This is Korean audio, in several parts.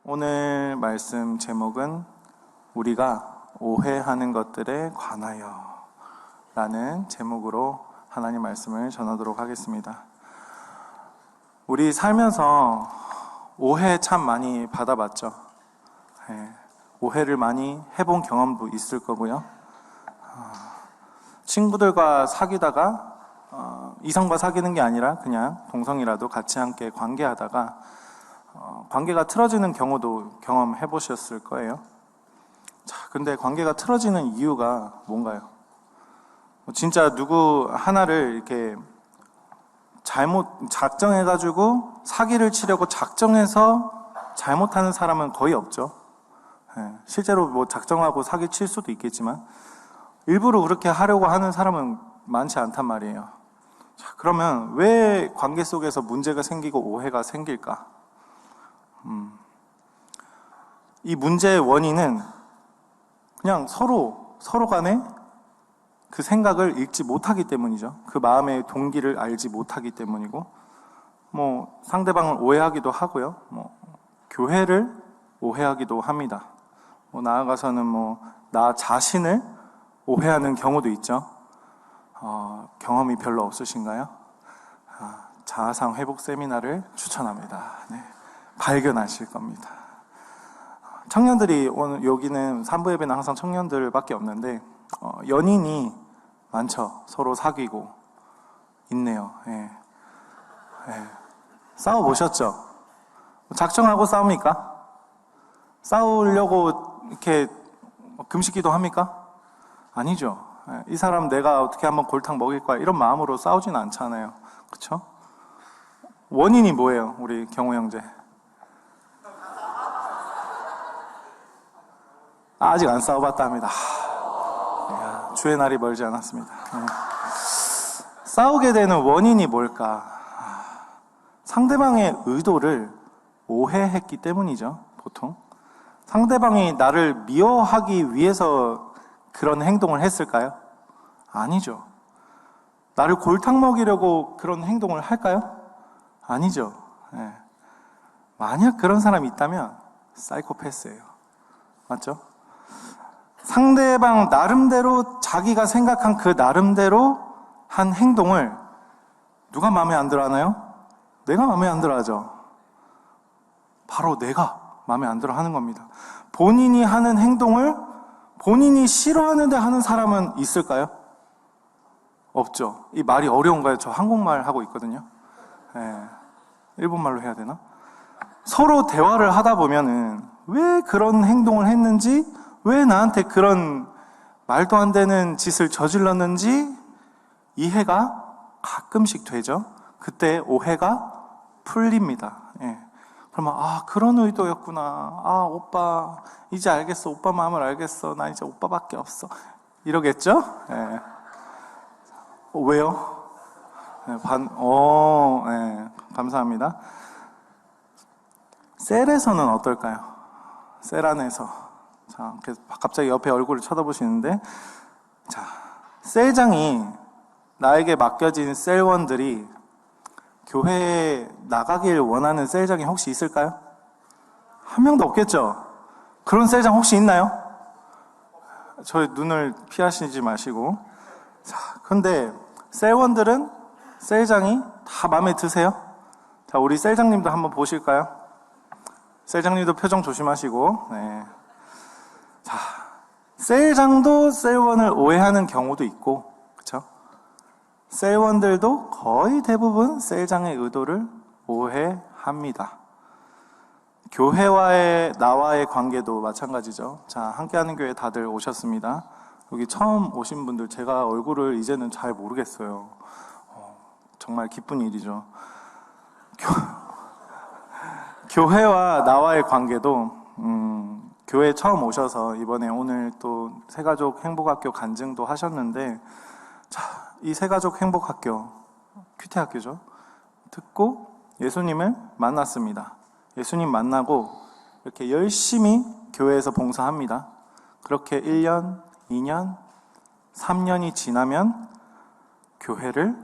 오늘 말씀 제목은 우리가 오해하는 것들에 관하여 라는 제목으로 하나님 말씀을 전하도록 하겠습니다. 우리 살면서 오해 참 많이 받아봤죠. 오해를 많이 해본 경험도 있을 거고요. 친구들과 사귀다가 이성과 사귀는 게 아니라 그냥 동성이라도 같이 함께 관계하다가 관계가 틀어지는 경우도 경험해 보셨을 거예요. 자, 근데 관계가 틀어지는 이유가 뭔가요? 진짜 누구 하나를 이렇게 잘못 작정해가지고 사기를 치려고 작정해서 잘못하는 사람은 거의 없죠. 실제로 뭐 작정하고 사기 칠 수도 있겠지만 일부러 그렇게 하려고 하는 사람은 많지 않단 말이에요. 자, 그러면 왜 관계 속에서 문제가 생기고 오해가 생길까? 이 문제의 원인은 그냥 서로 간에 그 생각을 읽지 못하기 때문이죠. 그 마음의 동기를 알지 못하기 때문이고, 뭐 상대방을 오해하기도 하고요. 뭐 교회를 오해하기도 합니다. 뭐 나아가서는 뭐 나 자신을 오해하는 경우도 있죠. 경험이 별로 없으신가요? 자아상 회복 세미나를 추천합니다. 네. 발견하실 겁니다. 청년들이 오늘 여기는 산부 예배는 항상 청년들밖에 없는데 연인이 많죠. 서로 사귀고 있네요. 싸워 보셨죠? 작정하고 싸웁니까? 싸우려고 이렇게 금식기도 합니까? 아니죠. 이 사람 내가 어떻게 한번 골탕 먹일 거야 이런 마음으로 싸우진 않잖아요. 그렇죠? 원인이 뭐예요? 우리 경호 형제. 아직 안 싸워봤답니다. 주의 날이 멀지 않았습니다. 싸우게 되는 원인이 뭘까? 상대방의 의도를 오해했기 때문이죠. 보통 상대방이 나를 미워하기 위해서 그런 행동을 했을까요? 아니죠. 나를 골탕 먹이려고 그런 행동을 할까요? 아니죠. 만약 그런 사람이 있다면 사이코패스예요. 맞죠? 상대방 나름대로 자기가 생각한 그 나름대로 한 행동을 누가 마음에 안 들어 하나요? 내가 마음에 안 들어 하죠. 바로 내가 마음에 안 들어 하는 겁니다. 본인이 하는 행동을 본인이 싫어하는데 하는 사람은 있을까요? 없죠. 이 말이 어려운가요? 저 한국말 하고 있거든요. 일본말로 해야 되나? 서로 대화를 하다 보면은 왜 그런 행동을 했는지, 왜 나한테 그런 말도 안 되는 짓을 저질렀는지 이해가 가끔씩 되죠. 그때 오해가 풀립니다. 그러면 그런 의도였구나. 오빠 이제 알겠어. 오빠 마음을 알겠어. 나 이제 오빠밖에 없어. 이러겠죠? 왜요? 감사합니다. 셀에서는 어떨까요? 셀 안에서. 자, 갑자기 옆에 얼굴을 쳐다보시는데, 자, 셀장이 나에게 맡겨진 셀원들이 교회에 나가길 원하는 셀장이 혹시 있을까요? 한 명도 없겠죠? 그런 셀장 혹시 있나요? 저희 눈을 피하시지 마시고. 자, 근데 셀원들은 셀장이 다 마음에 드세요? 자, 우리 셀장님도 한번 보실까요? 셀장님도 표정 조심하시고. 자, 셀장도 셀원을 오해하는 경우도 있고, 그쵸? 셀원들도 거의 대부분 셀장의 의도를 오해합니다. 교회와의 나와의 관계도 마찬가지죠. 자, 함께하는 교회 다들 오셨습니다. 여기 처음 오신 분들 제가 얼굴을 이제는 잘 모르겠어요. 정말 기쁜 일이죠. 교회와 나와의 관계도 교회 처음 오셔서 이번에 오늘 또 새가족 행복학교 간증도 하셨는데, 자, 이 새가족 행복학교 큐티학교죠. 듣고 예수님을 만났습니다. 예수님 만나고 이렇게 열심히 교회에서 봉사합니다. 그렇게 1년, 2년, 3년이 지나면 교회를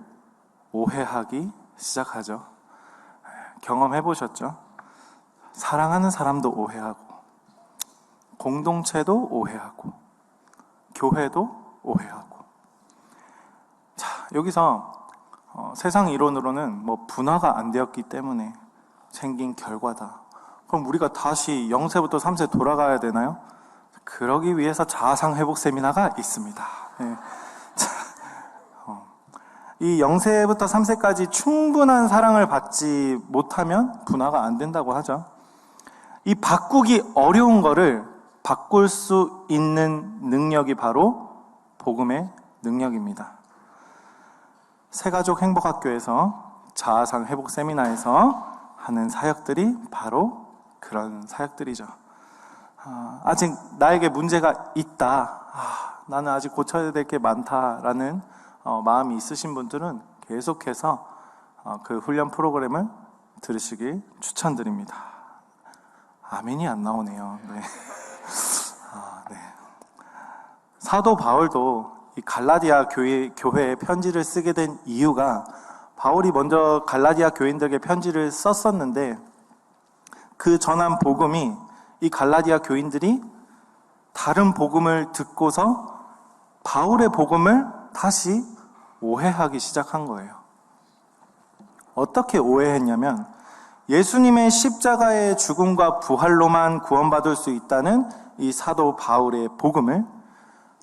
오해하기 시작하죠. 경험해 보셨죠? 사랑하는 사람도 오해하고, 공동체도 오해하고, 교회도 오해하고. 자, 여기서 세상 이론으로는 뭐 분화가 안 되었기 때문에 생긴 결과다. 그럼 우리가 다시 0세부터 3세 돌아가야 되나요? 그러기 위해서 자아상 회복 세미나가 있습니다. 네. 자, 이 0세부터 3세까지 충분한 사랑을 받지 못하면 분화가 안 된다고 하죠. 이 바꾸기 어려운 거를 바꿀 수 있는 능력이 바로 복음의 능력입니다. 새가족 행복학교에서 자아상 회복 세미나에서 하는 사역들이 바로 그런 사역들이죠. 아직 나에게 문제가 있다, 나는 아직 고쳐야 될 게 많다라는 마음이 있으신 분들은 계속해서 그 훈련 프로그램을 들으시길 추천드립니다. 아멘이 안 나오네요. 네. 네. 사도 바울도 이 갈라디아 교회에 편지를 쓰게 된 이유가, 바울이 먼저 갈라디아 교인들에게 편지를 썼었는데 그 전한 복음이 이 갈라디아 교인들이 다른 복음을 듣고서 바울의 복음을 다시 오해하기 시작한 거예요. 어떻게 오해했냐면, 예수님의 십자가의 죽음과 부활로만 구원받을 수 있다는 이 사도 바울의 복음을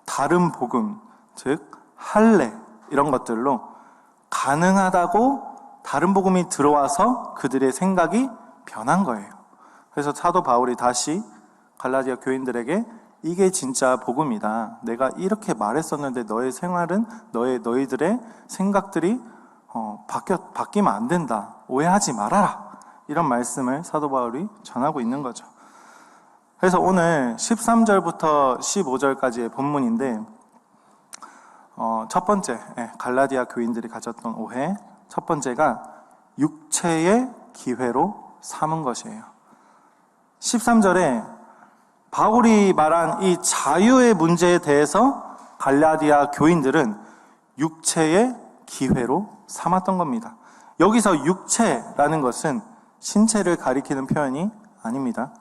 다른 복음, 즉 할례 이런 것들로 가능하다고 다른 복음이 들어와서 그들의 생각이 변한 거예요. 그래서 사도 바울이 다시 갈라디아 교인들에게 이게 진짜 복음이다, 내가 이렇게 말했었는데 너의 생활은, 너희들의 생각들이 바뀌면 안 된다, 오해하지 말아라, 이런 말씀을 사도 바울이 전하고 있는 거죠. 그래서 오늘 13절부터 15절까지의 본문인데, 첫 번째, 갈라디아 교인들이 가졌던 오해, 첫 번째가 육체의 기회로 삼은 것이에요. 13절에 바울이 말한 이 자유의 문제에 대해서 갈라디아 교인들은 육체의 기회로 삼았던 겁니다. 여기서 육체라는 것은 신체를 가리키는 표현이 아닙니다.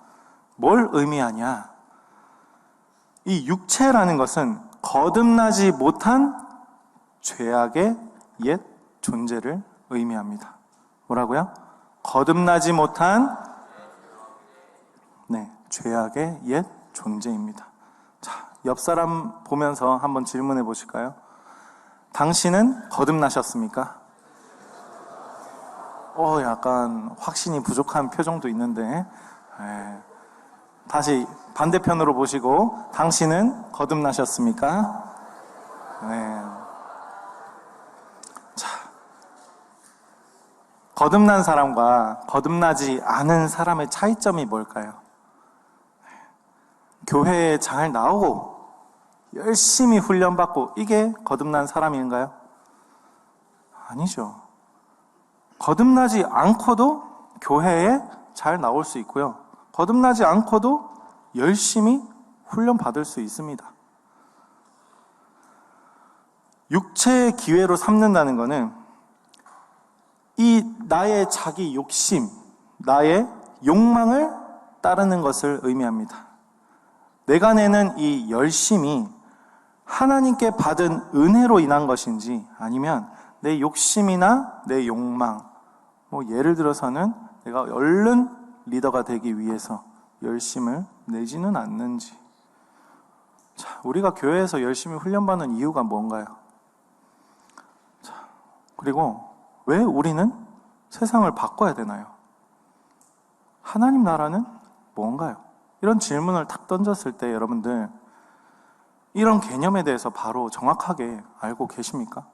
뭘 의미하냐? 이 육체라는 것은 거듭나지 못한 죄악의 옛 존재를 의미합니다. 뭐라고요? 거듭나지 못한 죄악의 옛 존재입니다. 자, 옆 사람 보면서 한번 질문해 보실까요? 당신은 거듭나셨습니까? 약간 확신이 부족한 표정도 있는데, 다시 반대편으로 보시고, 당신은 거듭나셨습니까? 네. 자, 거듭난 사람과 거듭나지 않은 사람의 차이점이 뭘까요? 교회에 잘 나오고 열심히 훈련받고 이게 거듭난 사람인가요? 아니죠. 거듭나지 않고도 교회에 잘 나올 수 있고요, 거듭나지 않고도 열심히 훈련받을 수 있습니다. 육체의 기회로 삼는다는 것은 이 나의 자기 욕심, 나의 욕망을 따르는 것을 의미합니다. 내가 내는 이 열심이 하나님께 받은 은혜로 인한 것인지, 아니면 내 욕심이나 내 욕망, 예를 들어서는 내가 얼른 리더가 되기 위해서 열심을 내지는 않는지. 자, 우리가 교회에서 열심히 훈련받는 이유가 뭔가요? 자, 그리고 왜 우리는 세상을 바꿔야 되나요? 하나님 나라는 뭔가요? 이런 질문을 탁 던졌을 때 여러분들 이런 개념에 대해서 바로 정확하게 알고 계십니까?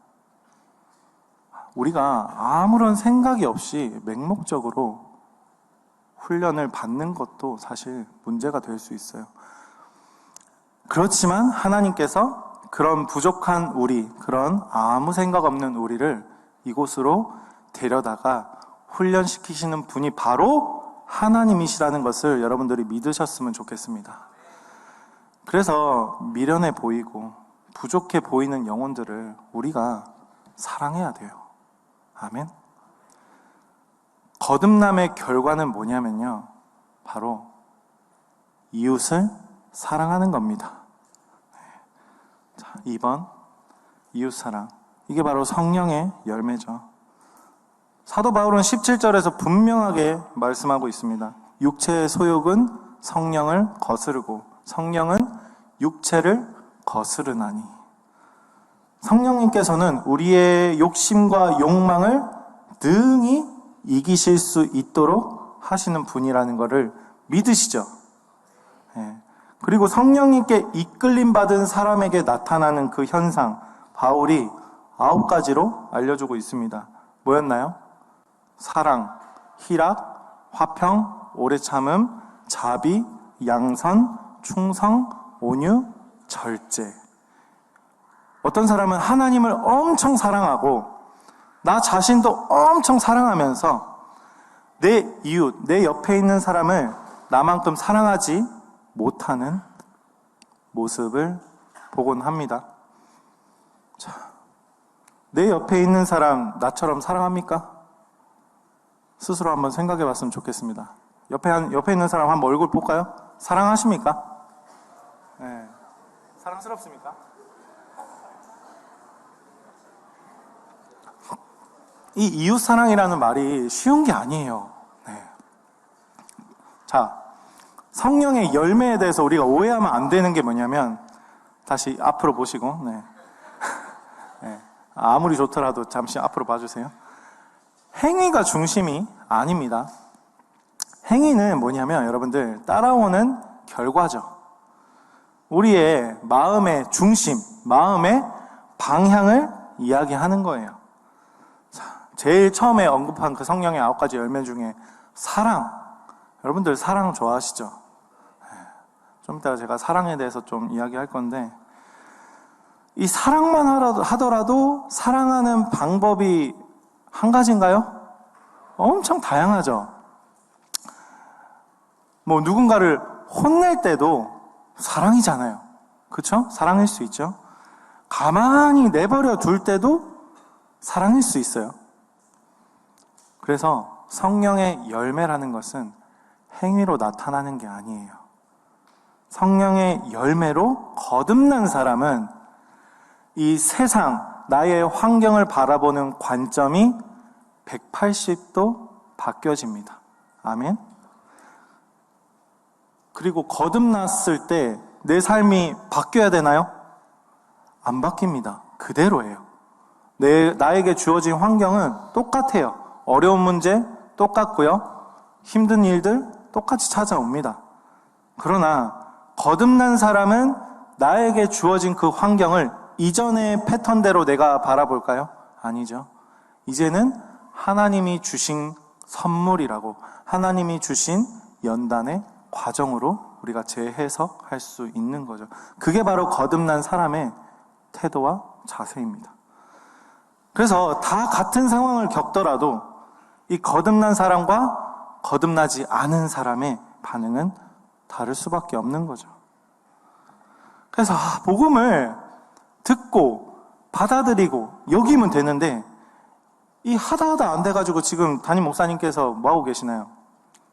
우리가 아무런 생각이 없이 맹목적으로 훈련을 받는 것도 사실 문제가 될 수 있어요. 그렇지만 하나님께서 그런 부족한 우리, 그런 아무 생각 없는 우리를 이곳으로 데려다가 훈련시키시는 분이 바로 하나님이시라는 것을 여러분들이 믿으셨으면 좋겠습니다. 그래서 미련해 보이고 부족해 보이는 영혼들을 우리가 사랑해야 돼요. 아멘. 거듭남의 결과는 뭐냐면요, 바로 이웃을 사랑하는 겁니다. 자, 2번 이웃사랑. 이게 바로 성령의 열매죠. 사도 바울은 17절에서 분명하게 말씀하고 있습니다. 육체의 소욕은 성령을 거스르고 성령은 육체를 거스르나니. 성령님께서는 우리의 욕심과 욕망을 능히 이기실 수 있도록 하시는 분이라는 것을 믿으시죠? 예. 그리고 성령님께 이끌림 받은 사람에게 나타나는 그 현상, 바울이 9가지로 알려주고 있습니다. 뭐였나요? 사랑, 희락, 화평, 오래 참음, 자비, 양선, 충성, 온유, 절제. 어떤 사람은 하나님을 엄청 사랑하고 나 자신도 엄청 사랑하면서 내 이웃, 내 옆에 있는 사람을 나만큼 사랑하지 못하는 모습을 보곤 합니다. 자, 내 옆에 있는 사람 나처럼 사랑합니까? 스스로 한번 생각해 봤으면 좋겠습니다. 옆에 있는 사람 한번 얼굴 볼까요? 사랑하십니까? 네. 사랑스럽습니까? 이 이웃사랑이라는 말이 쉬운 게 아니에요. 네. 자, 성령의 열매에 대해서 우리가 오해하면 안 되는 게 뭐냐면, 다시 앞으로 보시고, 네. 네. 아무리 좋더라도 잠시 앞으로 봐주세요. 행위가 중심이 아닙니다. 행위는 뭐냐면 여러분들 따라오는 결과죠. 우리의 마음의 중심, 마음의 방향을 이야기하는 거예요. 자, 제일 처음에 언급한 그 성령의 9가지 열매 중에 사랑. 여러분들 사랑 좋아하시죠? 좀 이따가 제가 사랑에 대해서 좀 이야기할 건데, 이 사랑만 하더라도 사랑하는 방법이 한 가지인가요? 엄청 다양하죠. 뭐 누군가를 혼낼 때도 사랑이잖아요. 그렇죠? 사랑일 수 있죠. 가만히 내버려 둘 때도 사랑일 수 있어요. 그래서 성령의 열매라는 것은 행위로 나타나는 게 아니에요. 성령의 열매로 거듭난 사람은 이 세상, 나의 환경을 바라보는 관점이 180도 바뀌어집니다. 아멘? 그리고 거듭났을 때 내 삶이 바뀌어야 되나요? 안 바뀝니다. 그대로예요. 나에게 주어진 환경은 똑같아요. 어려운 문제 똑같고요. 힘든 일들 똑같이 찾아옵니다. 그러나 거듭난 사람은 나에게 주어진 그 환경을 이전의 패턴대로 내가 바라볼까요? 아니죠. 이제는 하나님이 주신 선물이라고, 하나님이 주신 연단의 과정으로 우리가 재해석할 수 있는 거죠. 그게 바로 거듭난 사람의 태도와 자세입니다. 그래서 다 같은 상황을 겪더라도 이 거듭난 사람과 거듭나지 않은 사람의 반응은 다를 수밖에 없는 거죠. 그래서 복음을 듣고 받아들이고 여기면 되는데, 이 하다 안 돼가지고 지금 담임 목사님께서 뭐하고 계시나요?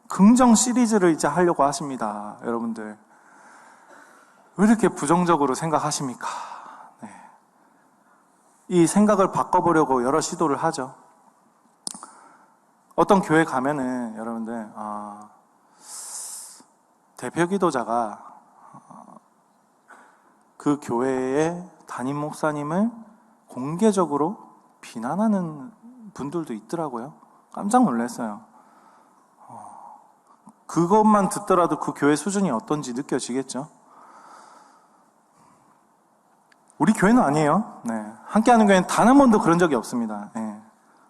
긍정 시리즈를 이제 하려고 하십니다. 여러분들 왜 이렇게 부정적으로 생각하십니까? 네. 이 생각을 바꿔보려고 여러 시도를 하죠. 어떤 교회 가면은 여러분들 대표 기도자가 그 교회의 담임 목사님을 공개적으로 비난하는 분들도 있더라고요. 깜짝 놀랐어요. 그것만 듣더라도 그 교회 수준이 어떤지 느껴지겠죠? 우리 교회는 아니에요. 네. 함께하는 교회는 단 한 번도 그런 적이 없습니다. 네.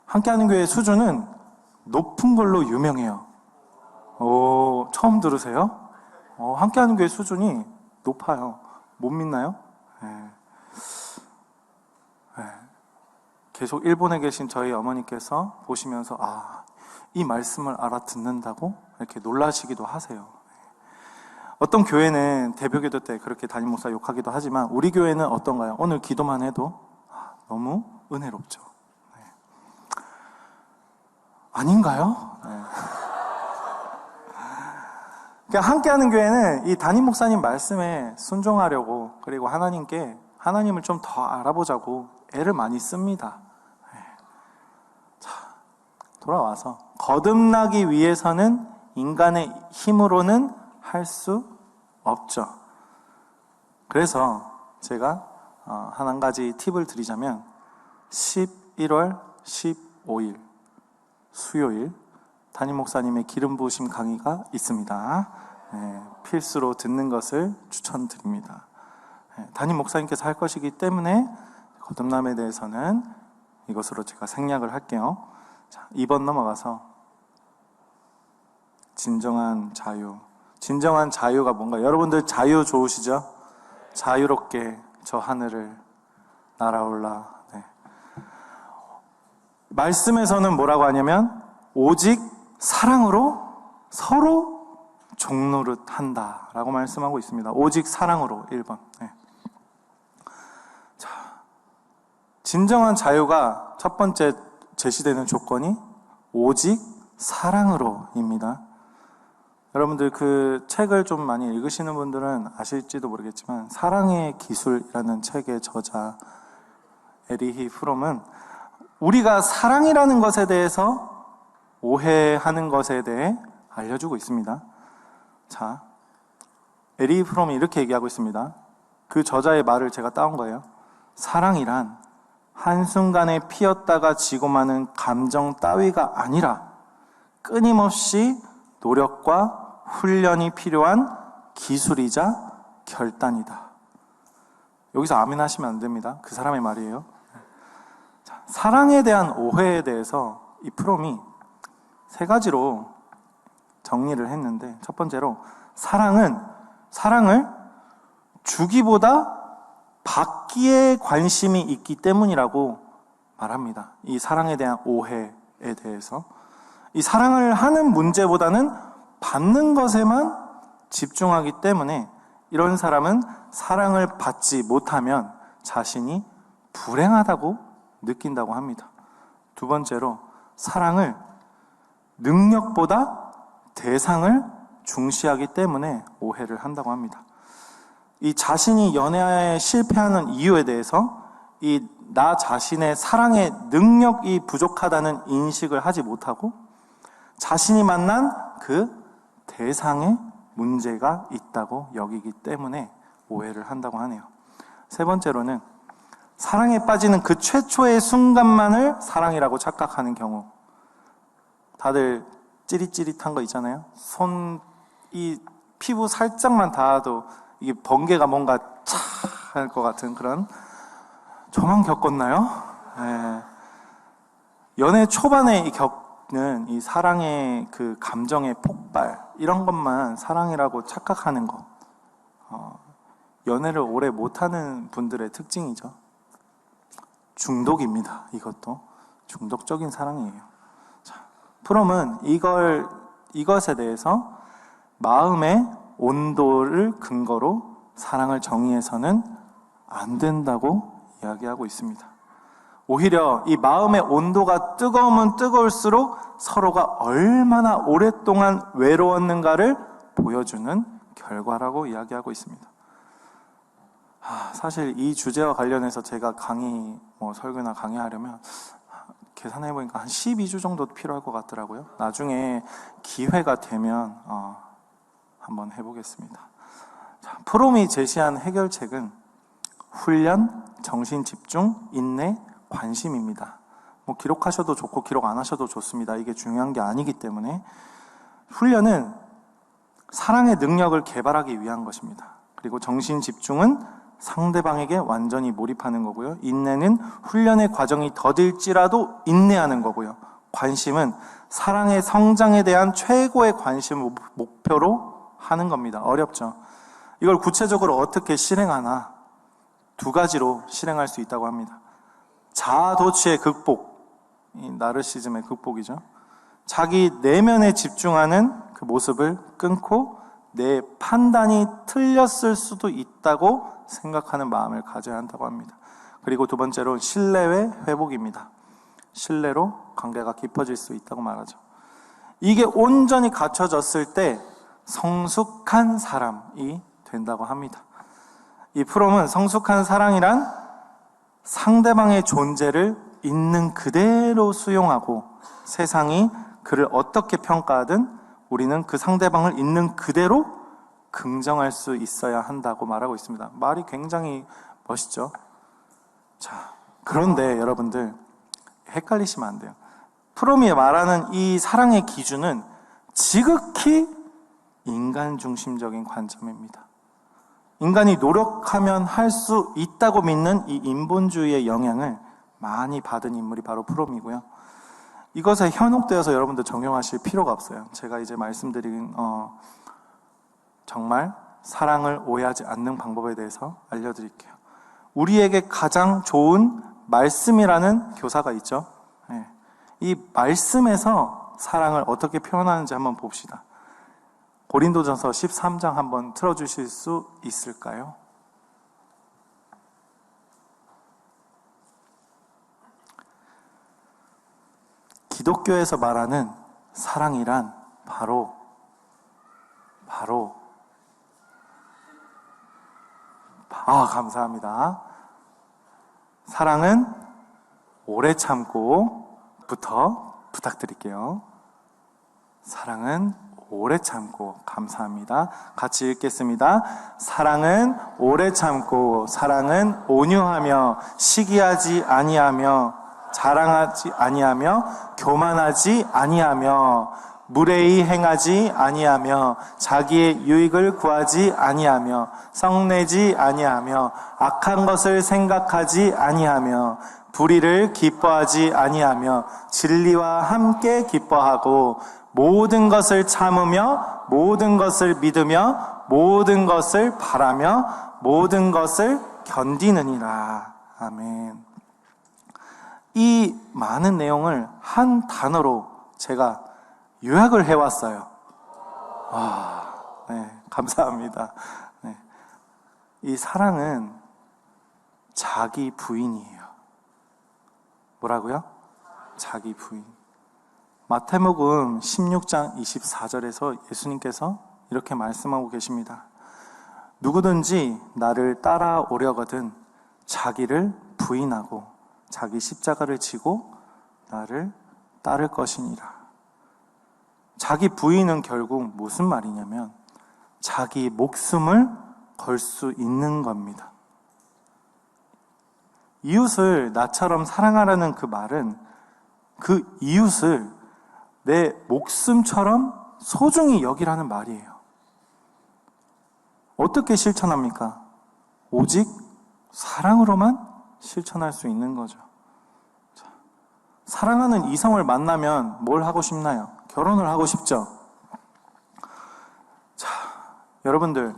함께하는 교회의 수준은 높은 걸로 유명해요. 오, 처음 들으세요? 함께하는 교회 수준이 높아요. 못 믿나요? 네. 네. 계속 일본에 계신 저희 어머니께서 보시면서 이 말씀을 알아듣는다고 이렇게 놀라시기도 하세요. 어떤 교회는 대표기도 때 그렇게 담임 목사 욕하기도 하지만 우리 교회는 어떤가요? 오늘 기도만 해도 너무 은혜롭죠. 네. 아닌가요? 네. 함께하는 교회는 이 담임 목사님 말씀에 순종하려고, 그리고 하나님을 좀 더 알아보자고 애를 많이 씁니다. 자, 돌아와서 거듭나기 위해서는 인간의 힘으로는 할 수 없죠. 그래서 제가 한 가지 팁을 드리자면 11월 15일 수요일 담임 목사님의 기름 부으심 강의가 있습니다. 필수로 듣는 것을 추천드립니다. 담임 목사님께서 할 것이기 때문에 거듭남에 대해서는 이것으로 제가 생략을 할게요. 자, 2번 넘어가서 진정한 자유. 진정한 자유가 뭔가? 여러분들 자유 좋으시죠? 자유롭게 저 하늘을 날아올라. 네. 말씀에서는 뭐라고 하냐면 오직 사랑으로 서로 종노릇 한다라고 말씀하고 있습니다. 오직 사랑으로. 1번. 네. 자, 진정한 자유가 첫 번째 제시되는 조건이 오직 사랑으로입니다. 여러분들 그 책을 좀 많이 읽으시는 분들은 아실지도 모르겠지만 사랑의 기술이라는 책의 저자 에리히 프롬은 우리가 사랑이라는 것에 대해서 오해하는 것에 대해 알려주고 있습니다. 자, 에리히 프롬이 이렇게 얘기하고 있습니다. 그 저자의 말을 제가 따온 거예요. 사랑이란 한순간에 피었다가 지고 마는 감정 따위가 아니라 끊임없이 노력과 훈련이 필요한 기술이자 결단이다. 여기서 아멘 하시면 안 됩니다. 그 사람의 말이에요. 자, 사랑에 대한 오해에 대해서 이 프롬이 3가지로 정리를 했는데, 첫 번째로 사랑을 주기보다 받기에 관심이 있기 때문이라고 말합니다. 이 사랑에 대한 오해에 대해서 이 사랑을 하는 문제보다는 받는 것에만 집중하기 때문에 이런 사람은 사랑을 받지 못하면 자신이 불행하다고 느낀다고 합니다. 2번째로 사랑을 능력보다 대상을 중시하기 때문에 오해를 한다고 합니다. 이 자신이 연애에 실패하는 이유에 대해서 이 나 자신의 사랑의 능력이 부족하다는 인식을 하지 못하고 자신이 만난 그 대상에 문제가 있다고 여기기 때문에 오해를 한다고 하네요. 3번째로는 사랑에 빠지는 그 최초의 순간만을 사랑이라고 착각하는 경우. 다들 찌릿찌릿한 거 있잖아요. 이 피부 살짝만 닿아도 이게 번개가 뭔가 차 할 것 같은 그런. 저만 겪었나요? 네. 연애 초반에 겪는 이 사랑의 그 감정의 폭발, 이런 것만 사랑이라고 착각하는 것. 연애를 오래 못하는 분들의 특징이죠. 중독입니다. 이것도 중독적인 사랑이에요. 자, 프롬은 이것에 대해서 마음의 온도를 근거로 사랑을 정의해서는 안 된다고 이야기하고 있습니다. 오히려 이 마음의 온도가 뜨거우면 뜨거울수록 서로가 얼마나 오랫동안 외로웠는가를 보여주는 결과라고 이야기하고 있습니다. 사실 이 주제와 관련해서 제가 설교나 강의하려면 계산해보니까 한 12주 정도 필요할 것 같더라고요. 나중에 기회가 되면 한번 해보겠습니다. 자, 프롬이 제시한 해결책은 훈련, 정신집중, 인내, 관심입니다. 기록하셔도 좋고 기록 안 하셔도 좋습니다. 이게 중요한 게 아니기 때문에. 훈련은 사랑의 능력을 개발하기 위한 것입니다. 그리고 정신집중은 상대방에게 완전히 몰입하는 거고요. 인내는 훈련의 과정이 더딜지라도 인내하는 거고요. 관심은 사랑의 성장에 대한 최고의 관심을 목표로 하는 겁니다. 어렵죠. 이걸 구체적으로 어떻게 실행하나 2가지로 실행할 수 있다고 합니다. 자아도취의 극복, 이 나르시즘의 극복이죠. 자기 내면에 집중하는 그 모습을 끊고 내 판단이 틀렸을 수도 있다고 생각하는 마음을 가져야 한다고 합니다. 그리고 2번째로 신뢰의 회복입니다. 신뢰로 관계가 깊어질 수 있다고 말하죠. 이게 온전히 갖춰졌을 때 성숙한 사람이 된다고 합니다. 이 프롬은 성숙한 사랑이란 상대방의 존재를 있는 그대로 수용하고 세상이 그를 어떻게 평가하든 우리는 그 상대방을 있는 그대로 긍정할 수 있어야 한다고 말하고 있습니다. 말이 굉장히 멋있죠? 자, 그런데 여러분들 헷갈리시면 안 돼요. 프롬이 말하는 이 사랑의 기준은 지극히 인간 중심적인 관점입니다. 인간이 노력하면 할 수 있다고 믿는 이 인본주의의 영향을 많이 받은 인물이 바로 프롬이고요. 이것에 현혹되어서 여러분들 적용하실 필요가 없어요. 제가 이제 말씀드린 정말 사랑을 오해하지 않는 방법에 대해서 알려드릴게요. 우리에게 가장 좋은 말씀이라는 교사가 있죠. 네. 이 말씀에서 사랑을 어떻게 표현하는지 한번 봅시다. 고린도전서 13장 한번 틀어주실 수 있을까요? 기독교에서 말하는 사랑이란 바로 감사합니다. 사랑은 오래 참고부터 부탁드릴게요. 사랑은 오래 참고. 감사합니다. 같이 읽겠습니다. 사랑은 오래 참고, 사랑은 온유하며, 시기하지 아니하며, 자랑하지 아니하며, 교만하지 아니하며, 무례히 행하지 아니하며, 자기의 유익을 구하지 아니하며, 성내지 아니하며, 악한 것을 생각하지 아니하며, 불의를 기뻐하지 아니하며, 진리와 함께 기뻐하고, 모든 것을 참으며, 모든 것을 믿으며, 모든 것을 바라며, 모든 것을 견디느니라. 아멘. 이 많은 내용을 한 단어로 제가 요약을 해왔어요. 네, 감사합니다. 네. 이 사랑은 자기 부인이에요. 뭐라고요? 자기 부인. 마태복음 16장 24절에서 예수님께서 이렇게 말씀하고 계십니다. 누구든지 나를 따라오려거든 자기를 부인하고 자기 십자가를 지고 나를 따를 것이니라. 자기 부인은 결국 무슨 말이냐면 자기 목숨을 걸 수 있는 겁니다. 이웃을 나처럼 사랑하라는 그 말은 그 이웃을 내 목숨처럼 소중히 여기라는 말이에요. 어떻게 실천합니까? 오직 사랑으로만 실천할 수 있는 거죠. 자, 사랑하는 이성을 만나면 뭘 하고 싶나요? 결혼을 하고 싶죠? 자, 여러분들,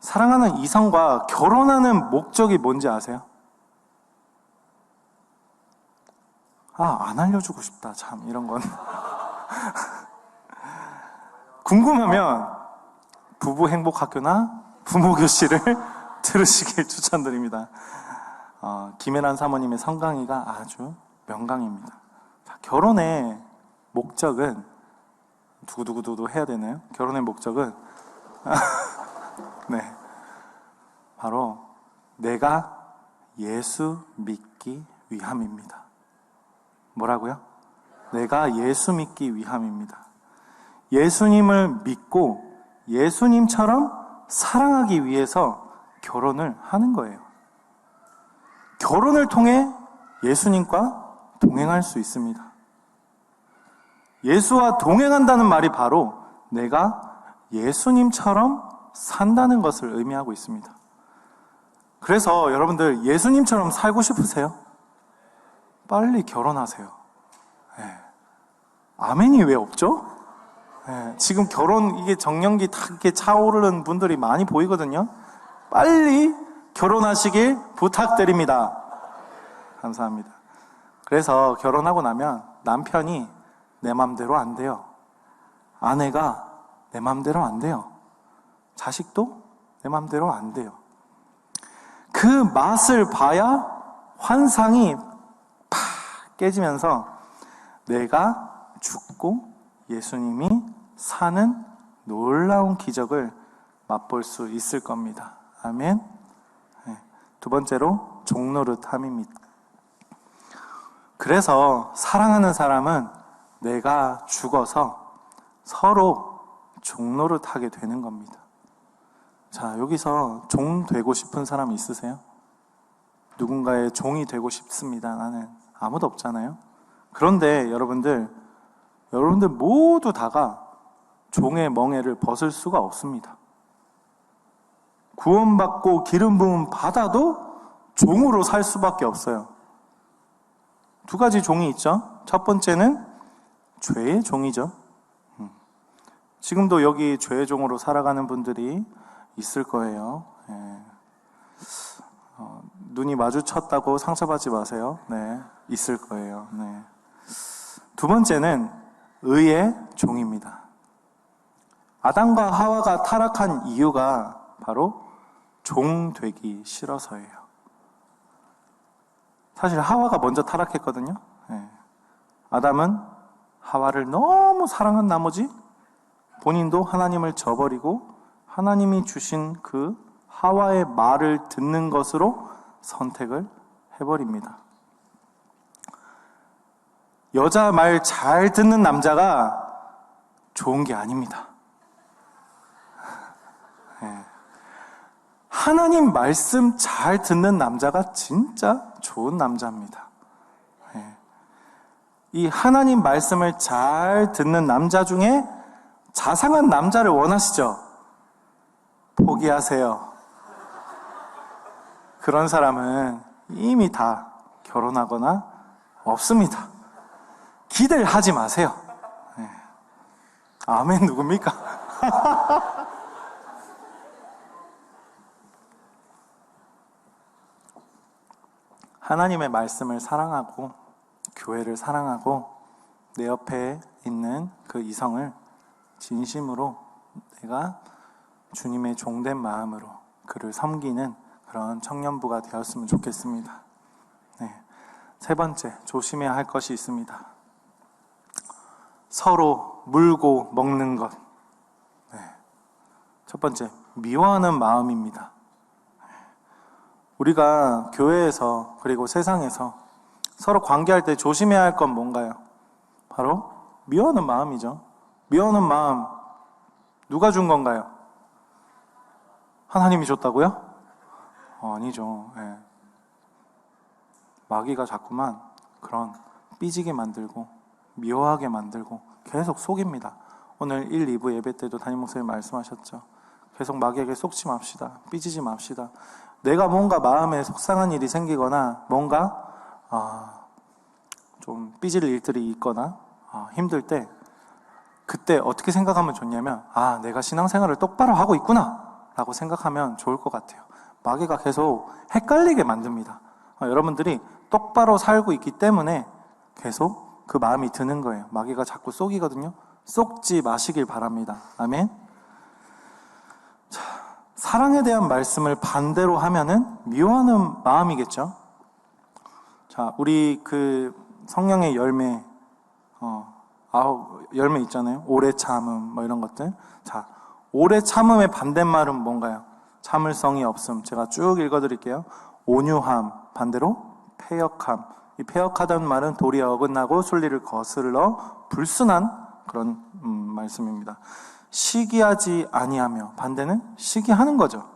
사랑하는 이성과 결혼하는 목적이 뭔지 아세요? 안 알려주고 싶다, 참, 이런 건. 궁금하면 부부 행복학교나 부모교실을 들으시길 추천드립니다. 김혜란 사모님의 성강의가 아주 명강입니다. 자, 결혼의 목적은 두구두구두구 해야 되나요? 결혼의 목적은 네, 바로 내가 예수 믿기 위함입니다. 뭐라고요? 내가 예수 믿기 위함입니다. 예수님을 믿고 예수님처럼 사랑하기 위해서 결혼을 하는 거예요. 결혼을 통해 예수님과 동행할 수 있습니다. 예수와 동행한다는 말이 바로 내가 예수님처럼 산다는 것을 의미하고 있습니다. 그래서 여러분들 예수님처럼 살고 싶으세요? 빨리 결혼하세요. 네. 아멘이 왜 없죠? 네. 지금 결혼 이게 정년기 탁 이렇게 차오르는 분들이 많이 보이거든요. 빨리 결혼하시길 부탁드립니다. 감사합니다. 그래서 결혼하고 나면 남편이 내 맘대로 안 돼요. 아내가 내 맘대로 안 돼요. 자식도 내 맘대로 안 돼요. 그 맛을 봐야 환상이 팍 깨지면서 내가 죽고 예수님이 사는 놀라운 기적을 맛볼 수 있을 겁니다. 아멘. 네. 두 번째로 종노릇함입니다. 그래서 사랑하는 사람은 내가 죽어서 서로 종노릇하게 되는 겁니다. 자, 여기서 종 되고 싶은 사람 있으세요? 누군가의 종이 되고 싶습니다. 나는 아무도 없잖아요. 그런데 여러분들 모두 다가 종의 멍에를 벗을 수가 없습니다. 구원받고 기름 부음 받아도 종으로 살 수밖에 없어요. 두 가지 종이 있죠. 첫 번째는 죄의 종이죠. 지금도 여기 죄의 종으로 살아가는 분들이 있을 거예요. 눈이 마주쳤다고 상처받지 마세요. 네, 있을 거예요. 네. 두 번째는 의의 종입니다. 아담과 하와가 타락한 이유가 바로 종 되기 싫어서예요. 사실 하와가 먼저 타락했거든요. 네. 아담은 하와를 너무 사랑한 나머지 본인도 하나님을 저버리고 하나님이 주신 그 하와의 말을 듣는 것으로 선택을 해버립니다. 여자 말 잘 듣는 남자가 좋은 게 아닙니다. 네. 하나님 말씀 잘 듣는 남자가 진짜 좋은 남자입니다. 네. 이 하나님 말씀을 잘 듣는 남자 중에 자상한 남자를 원하시죠? 포기하세요. 그런 사람은 이미 다 결혼하거나 없습니다. 기대를 하지 마세요. 네. 아멘 누굽니까? 하나님의 말씀을 사랑하고 교회를 사랑하고 내 옆에 있는 그 이성을 진심으로 내가 주님의 종된 마음으로 그를 섬기는 그런 청년부가 되었으면 좋겠습니다. 네. 세 번째, 조심해야 할 것이 있습니다. 서로 물고 먹는 것. 네. 첫 번째, 미워하는 마음입니다. 우리가 교회에서 그리고 세상에서 서로 관계할 때 조심해야 할 건 뭔가요? 바로 미워하는 마음이죠. 미워하는 마음 누가 준 건가요? 하나님이 줬다고요? 아니죠. 네. 마귀가 자꾸만 그런 삐지게 만들고 미워하게 만들고 계속 속입니다. 오늘 1, 2부 예배 때도 담임 목사님 말씀하셨죠. 계속 마귀에게 속지 맙시다. 삐지지 맙시다. 내가 뭔가 마음에 속상한 일이 생기거나 뭔가 좀 삐질 일들이 있거나 힘들 때 그때 어떻게 생각하면 좋냐면 내가 신앙생활을 똑바로 하고 있구나 라고 생각하면 좋을 것 같아요. 마귀가 계속 헷갈리게 만듭니다. 여러분들이 똑바로 살고 있기 때문에 계속 그 마음이 드는 거예요. 마귀가 자꾸 속이거든요. 속지 마시길 바랍니다. 아멘. 자, 사랑에 대한 말씀을 반대로 하면은 미워하는 마음이겠죠. 자, 우리 그 성령의 열매, 열매 있잖아요. 오래 참음, 뭐 이런 것들. 자, 오래 참음의 반대말은 뭔가요? 참을성이 없음. 제가 쭉 읽어드릴게요. 온유함, 반대로 패역함. 이 패역하다는 말은 도리에 어긋나고 순리를 거슬러 불순한 그런 말씀입니다. 시기하지 아니하며, 반대는 시기하는 거죠.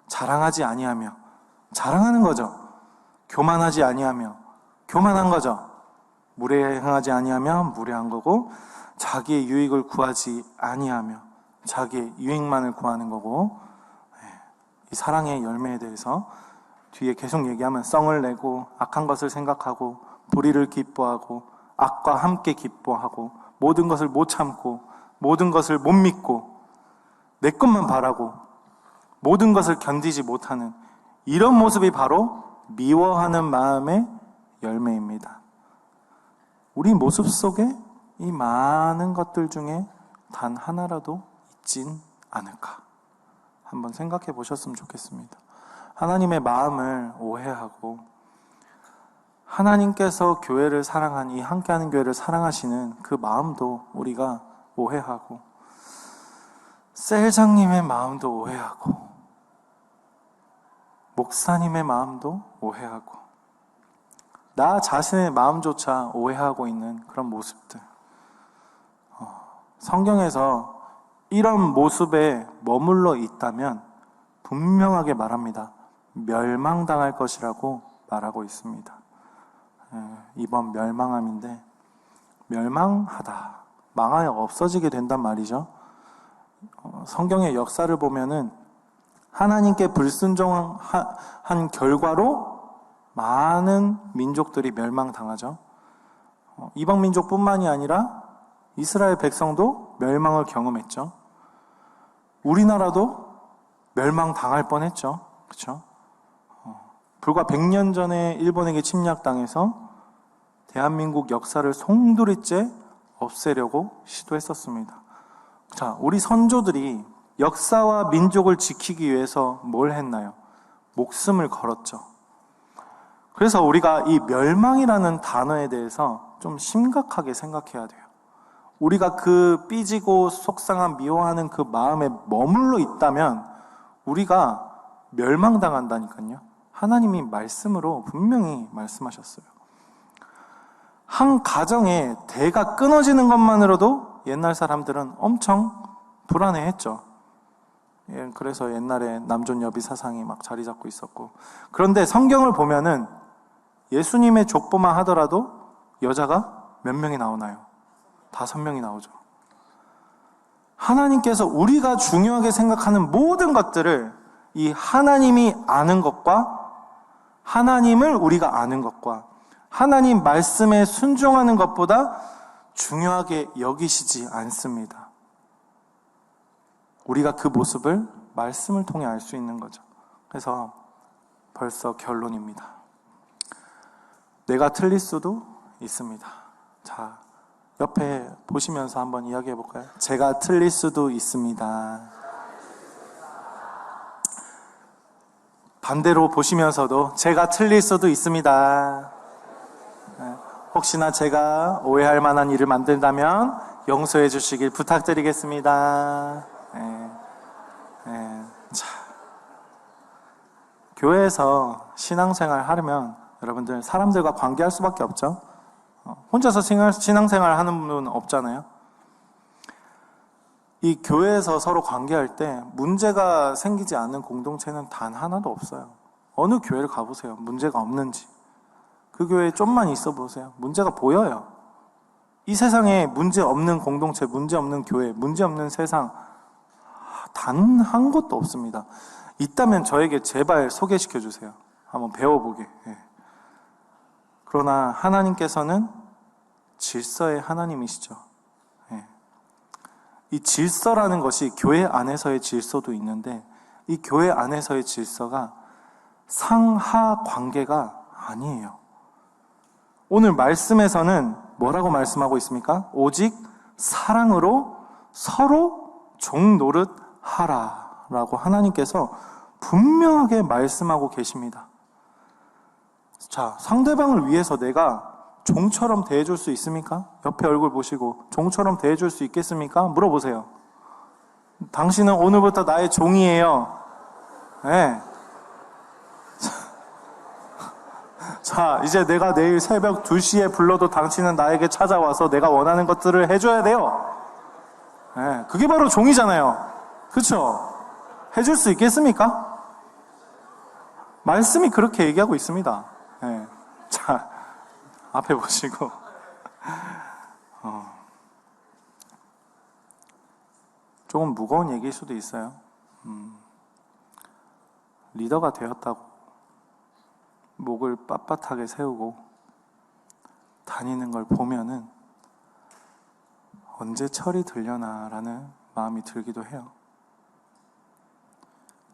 자랑하지 아니하며 자랑하는 거죠. 교만하지 아니하며 교만한 거죠. 무례 행하지 아니하며 무례한 거고, 자기의 유익을 구하지 아니하며 자기의 유익만을 구하는 거고, 이 사랑의 열매에 대해서 뒤에 계속 얘기하면 썽을 내고 악한 것을 생각하고 불의를 기뻐하고 악과 함께 기뻐하고 모든 것을 못 참고 모든 것을 못 믿고 내 것만 바라고 모든 것을 견디지 못하는 이런 모습이 바로 미워하는 마음의 열매입니다. 우리 모습 속에 이 많은 것들 중에 단 하나라도 있진 않을까? 한번 생각해 보셨으면 좋겠습니다. 하나님의 마음을 오해하고 하나님께서 교회를 사랑한 이 함께하는 교회를 사랑하시는 그 마음도 우리가 오해하고 셀장님의 마음도 오해하고 목사님의 마음도 오해하고 나 자신의 마음조차 오해하고 있는 그런 모습들. 성경에서 이런 모습에 머물러 있다면 분명하게 말합니다. 멸망당할 것이라고 말하고 있습니다. 이번 멸망함인데 멸망하다, 망하여 없어지게 된단 말이죠. 성경의 역사를 보면은 하나님께 불순종한 결과로 많은 민족들이 멸망당하죠. 이방 민족뿐만이 아니라 이스라엘 백성도 멸망을 경험했죠. 우리나라도 멸망당할 뻔했죠. 그렇죠? 불과 100년 전에 일본에게 침략당해서 대한민국 역사를 송두리째 없애려고 시도했었습니다. 자, 우리 선조들이 역사와 민족을 지키기 위해서 뭘 했나요? 목숨을 걸었죠. 그래서 우리가 이 멸망이라는 단어에 대해서 좀 심각하게 생각해야 돼요. 우리가 그 삐지고 속상한 미워하는 그 마음에 머물러 있다면 우리가 멸망당한다니까요. 하나님이 말씀으로 분명히 말씀하셨어요. 한 가정에 대가 끊어지는 것만으로도 옛날 사람들은 엄청 불안해했죠. 그래서 옛날에 남존 여비 사상이 막 자리 잡고 있었고, 그런데 성경을 보면은 예수님의 족보만 하더라도 여자가 몇 명이 나오나요? 5명이 나오죠. 하나님께서 우리가 중요하게 생각하는 모든 것들을 이 하나님이 아는 것과 하나님을 우리가 아는 것과 하나님 말씀에 순종하는 것보다 중요하게 여기시지 않습니다. 우리가 그 모습을 말씀을 통해 알 수 있는 거죠. 그래서 벌써 결론입니다. 내가 틀릴 수도 있습니다. 자, 옆에 보시면서 한번 이야기해 볼까요? 제가 틀릴 수도 있습니다. 반대로 보시면서도 제가 틀릴 수도 있습니다. 혹시나 제가 오해할 만한 일을 만든다면 용서해 주시길 부탁드리겠습니다. 자, 교회에서 신앙생활 하려면 여러분들 사람들과 관계할 수밖에 없죠. 혼자서 신앙생활 하는 분은 없잖아요. 이 교회에서 서로 관계할 때 문제가 생기지 않는 공동체는 단 하나도 없어요. 어느 교회를 가보세요. 문제가 없는지. 그 교회에 좀만 있어 보세요. 문제가 보여요. 이 세상에 문제 없는 공동체, 문제 없는 교회, 문제 없는 세상 단 한 곳도 없습니다. 있다면 저에게 제발 소개시켜 주세요. 한번 배워보게. 그러나 하나님께서는 질서의 하나님이시죠. 이 질서라는 것이 교회 안에서의 질서도 있는데 이 교회 안에서의 질서가 상하 관계가 아니에요. 오늘 말씀에서는 뭐라고 말씀하고 있습니까? 오직 사랑으로 서로 종 노릇하라 라고 하나님께서 분명하게 말씀하고 계십니다. 자, 상대방을 위해서 내가 종처럼 대해줄 수 있습니까? 옆에 얼굴 보시고 종처럼 대해줄 수 있겠습니까? 물어보세요. 당신은 오늘부터 나의 종이에요. 네. 자, 이제 내가 내일 새벽 2시에 불러도 당신은 나에게 찾아와서 내가 원하는 것들을 해줘야 돼요. 네. 그게 바로 종이잖아요. 그렇죠? 해줄 수 있겠습니까? 말씀이 그렇게 얘기하고 있습니다. 네. 자, 앞에 보시고 조금 무거운 얘기일 수도 있어요. 리더가 되었다고 목을 빳빳하게 세우고 다니는 걸 보면은 언제 철이 들려나 라는 마음이 들기도 해요.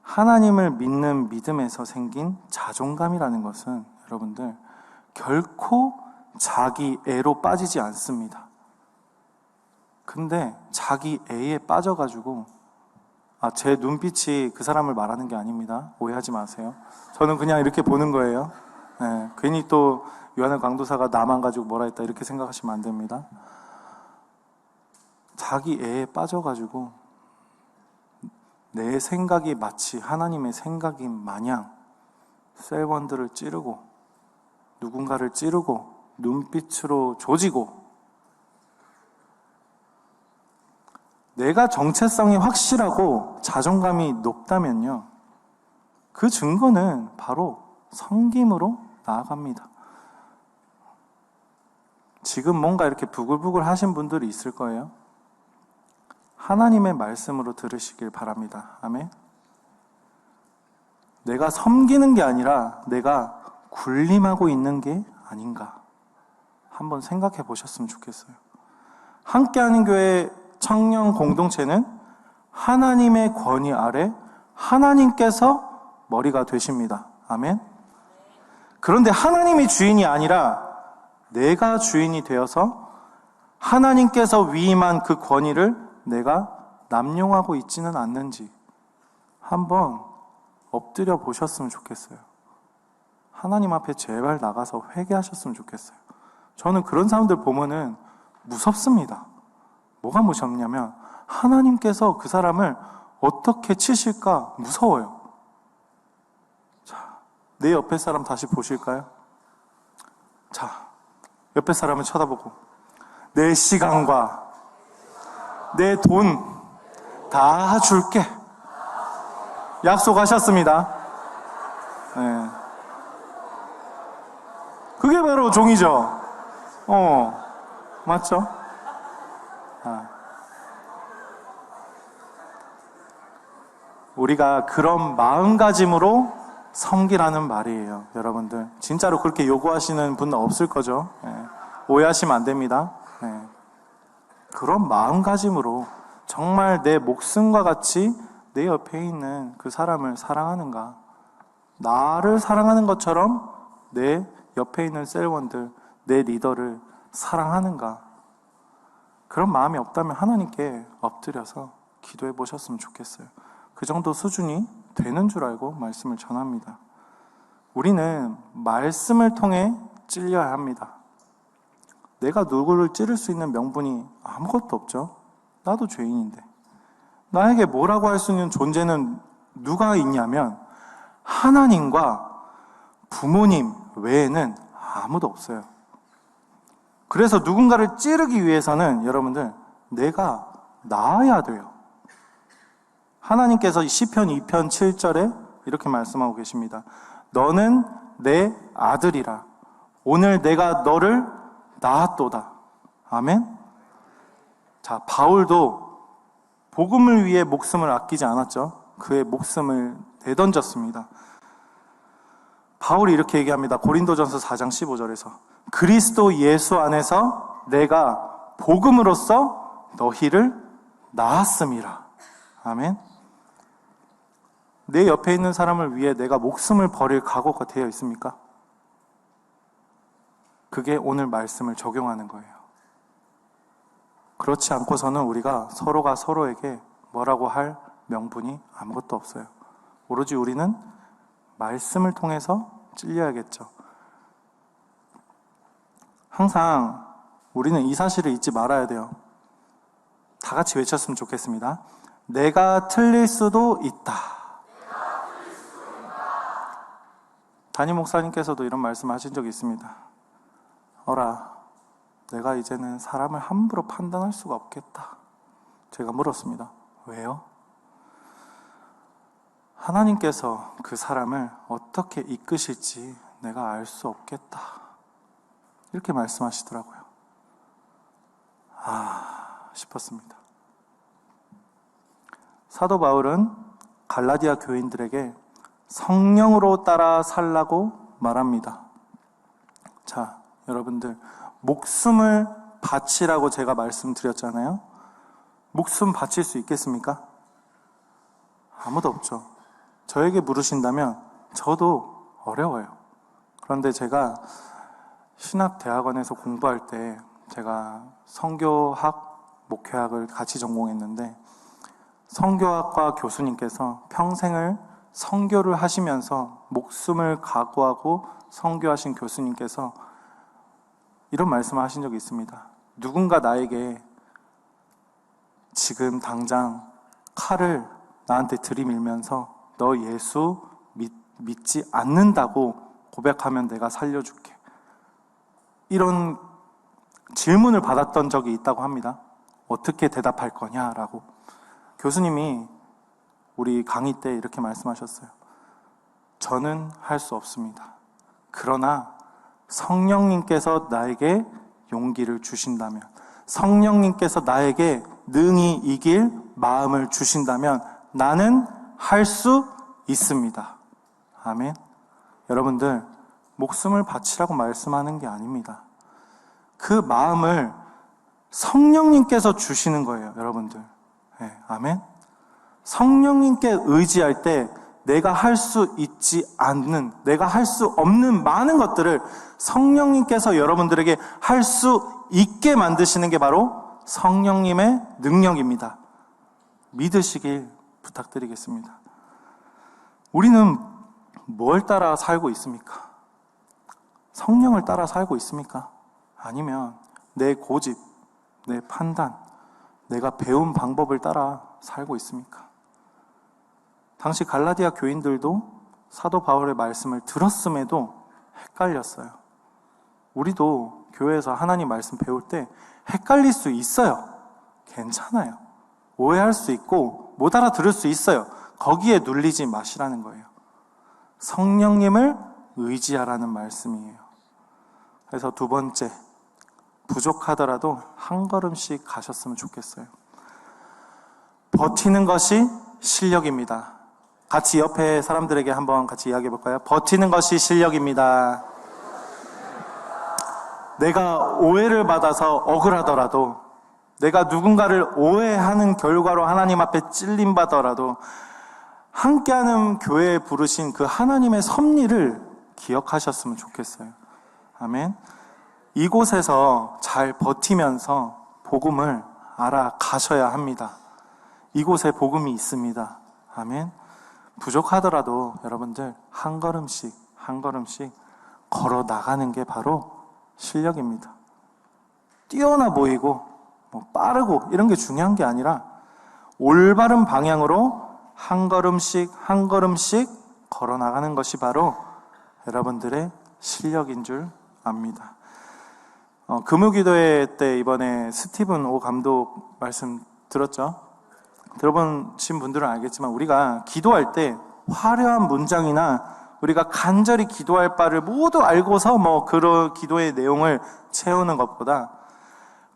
하나님을 믿는 믿음에서 생긴 자존감이라는 것은 여러분들 결코 자기 애로 빠지지 않습니다. 근데 자기 애에 빠져가지고 제 눈빛이 그 사람을 말하는 게 아닙니다. 오해하지 마세요. 저는 그냥 이렇게 보는 거예요. 네, 괜히 또 요한의 강도사가 나만 가지고 뭐라 했다 이렇게 생각하시면 안 됩니다. 자기 애에 빠져가지고 내 생각이 마치 하나님의 생각인 마냥 셀원들을 찌르고 누군가를 찌르고 눈빛으로 조지고 내가 정체성이 확실하고 자존감이 높다면요, 그 증거는 바로 섬김으로 나아갑니다. 지금 뭔가 이렇게 부글부글 하신 분들이 있을 거예요. 하나님의 말씀으로 들으시길 바랍니다. 아멘. 내가 섬기는 게 아니라 내가 군림하고 있는 게 아닌가 한번 생각해 보셨으면 좋겠어요. 함께하는 교회 청년 공동체는 하나님의 권위 아래 하나님께서 머리가 되십니다. 아멘. 그런데 하나님이 주인이 아니라 내가 주인이 되어서 하나님께서 위임한 그 권위를 내가 남용하고 있지는 않는지 한번 엎드려 보셨으면 좋겠어요. 하나님 앞에 제발 나가서 회개하셨으면 좋겠어요. 저는 그런 사람들 보면은 무섭습니다. 뭐가 무섭냐면 하나님께서 그 사람을 어떻게 치실까 무서워요. 자, 내 옆에 사람 다시 보실까요? 자, 옆에 사람을 쳐다보고 내 시간과 내 돈 다 줄게. 약속하셨습니다. 네. 그게 바로 종이죠. 맞죠? 우리가 그런 마음가짐으로 섬기라는 말이에요. 여러분들 진짜로 그렇게 요구하시는 분 없을 거죠. 오해하시면 안 됩니다. 그런 마음가짐으로 정말 내 목숨과 같이 내 옆에 있는 그 사람을 사랑하는가, 나를 사랑하는 것처럼 내 옆에 있는 셀원들, 내 리더를 사랑하는가. 그런 마음이 없다면 하나님께 엎드려서 기도해 보셨으면 좋겠어요. 그 정도 수준이 되는 줄 알고 말씀을 전합니다. 우리는 말씀을 통해 찔려야 합니다. 내가 누구를 찌를 수 있는 명분이 아무것도 없죠. 나도 죄인인데. 나에게 뭐라고 할 수 있는 존재는 누가 있냐면 하나님과 부모님 외에는 아무도 없어요. 그래서 누군가를 찌르기 위해서는 여러분들 내가 나아야 돼요. 하나님께서 시편 2편 7절에 이렇게 말씀하고 계십니다. 너는 내 아들이라. 오늘 내가 너를 낳았도다. 아멘. 자, 바울도 복음을 위해 목숨을 아끼지 않았죠. 그의 목숨을 내던졌습니다. 바울이 이렇게 얘기합니다. 고린도전서 4장 15절에서 그리스도 예수 안에서 내가 복음으로써 너희를 낳았음이라. 아멘. 내 옆에 있는 사람을 위해 내가 목숨을 버릴 각오가 되어 있습니까? 그게 오늘 말씀을 적용하는 거예요. 그렇지 않고서는 우리가 서로가 서로에게 뭐라고 할 명분이 아무것도 없어요. 오로지 우리는 말씀을 통해서 찔려야겠죠. 항상 우리는 이 사실을 잊지 말아야 돼요. 다 같이 외쳤으면 좋겠습니다. 내가 틀릴 수도 있다. 담임 목사님께서도 이런 말씀을 하신 적이 있습니다. 어라, 내가 이제는 사람을 함부로 판단할 수가 없겠다. 제가 물었습니다. 왜요? 하나님께서 그 사람을 어떻게 이끄실지 내가 알 수 없겠다. 이렇게 말씀하시더라고요. 싶었습니다. 사도 바울은 갈라디아 교인들에게 성령으로 따라 살라고 말합니다. 자, 여러분들 목숨을 바치라고 제가 말씀드렸잖아요. 목숨 바칠 수 있겠습니까? 아무도 없죠. 저에게 물으신다면 저도 어려워요. 그런데 제가 신학대학원에서 공부할 때 제가 성교학, 목회학을 같이 전공했는데 성교학과 교수님께서 평생을 선교를 하시면서 목숨을 각오하고 선교하신 교수님께서 이런 말씀을 하신 적이 있습니다. 누군가 나에게 지금 당장 칼을 나한테 들이밀면서 너 예수 믿지 않는다고 고백하면 내가 살려줄게. 이런 질문을 받았던 적이 있다고 합니다. 어떻게 대답할 거냐라고. 교수님이 우리 강의 때 이렇게 말씀하셨어요. 저는 할 수 없습니다. 그러나 성령님께서 나에게 용기를 주신다면, 성령님께서 나에게 능히 이길 마음을 주신다면 나는 할 수 있습니다. 아멘. 여러분들, 목숨을 바치라고 말씀하는 게 아닙니다. 그 마음을 성령님께서 주시는 거예요, 여러분들. 네, 아멘. 성령님께 의지할 때 내가 할 수 있지 않는, 내가 할 수 없는 많은 것들을 성령님께서 여러분들에게 할 수 있게 만드시는 게 바로 성령님의 능력입니다. 믿으시길 부탁드리겠습니다. 우리는 뭘 따라 살고 있습니까? 성령을 따라 살고 있습니까? 아니면 내 고집, 내 판단, 내가 배운 방법을 따라 살고 있습니까? 당시 갈라디아 교인들도 사도 바울의 말씀을 들었음에도 헷갈렸어요. 우리도 교회에서 하나님 말씀 배울 때 헷갈릴 수 있어요. 괜찮아요. 오해할 수 있고 못 알아들을 수 있어요. 거기에 눌리지 마시라는 거예요. 성령님을 의지하라는 말씀이에요. 그래서 두 번째, 부족하더라도 한 걸음씩 가셨으면 좋겠어요. 버티는 것이 실력입니다. 같이 옆에 사람들에게 한번 같이 이야기해 볼까요? 버티는 것이 실력입니다. 내가 오해를 받아서 억울하더라도, 내가 누군가를 오해하는 결과로 하나님 앞에 찔림받더라도 함께하는 교회에 부르신 그 하나님의 섭리를 기억하셨으면 좋겠어요. 아멘. 이곳에서 잘 버티면서 복음을 알아가셔야 합니다. 이곳에 복음이 있습니다. 아멘. 부족하더라도 여러분들 한 걸음씩 한 걸음씩 걸어 나가는 게 바로 실력입니다. 뛰어나 보이고 빠르고 이런 게 중요한 게 아니라 올바른 방향으로 한 걸음씩 한 걸음씩 걸어 나가는 것이 바로 여러분들의 실력인 줄 압니다. 금요기도회 때 이번에 스티븐 오 감독 말씀 들었죠? 들어보신 분들은 알겠지만 우리가 기도할 때 화려한 문장이나 우리가 간절히 기도할 바를 모두 알고서 그런 기도의 내용을 채우는 것보다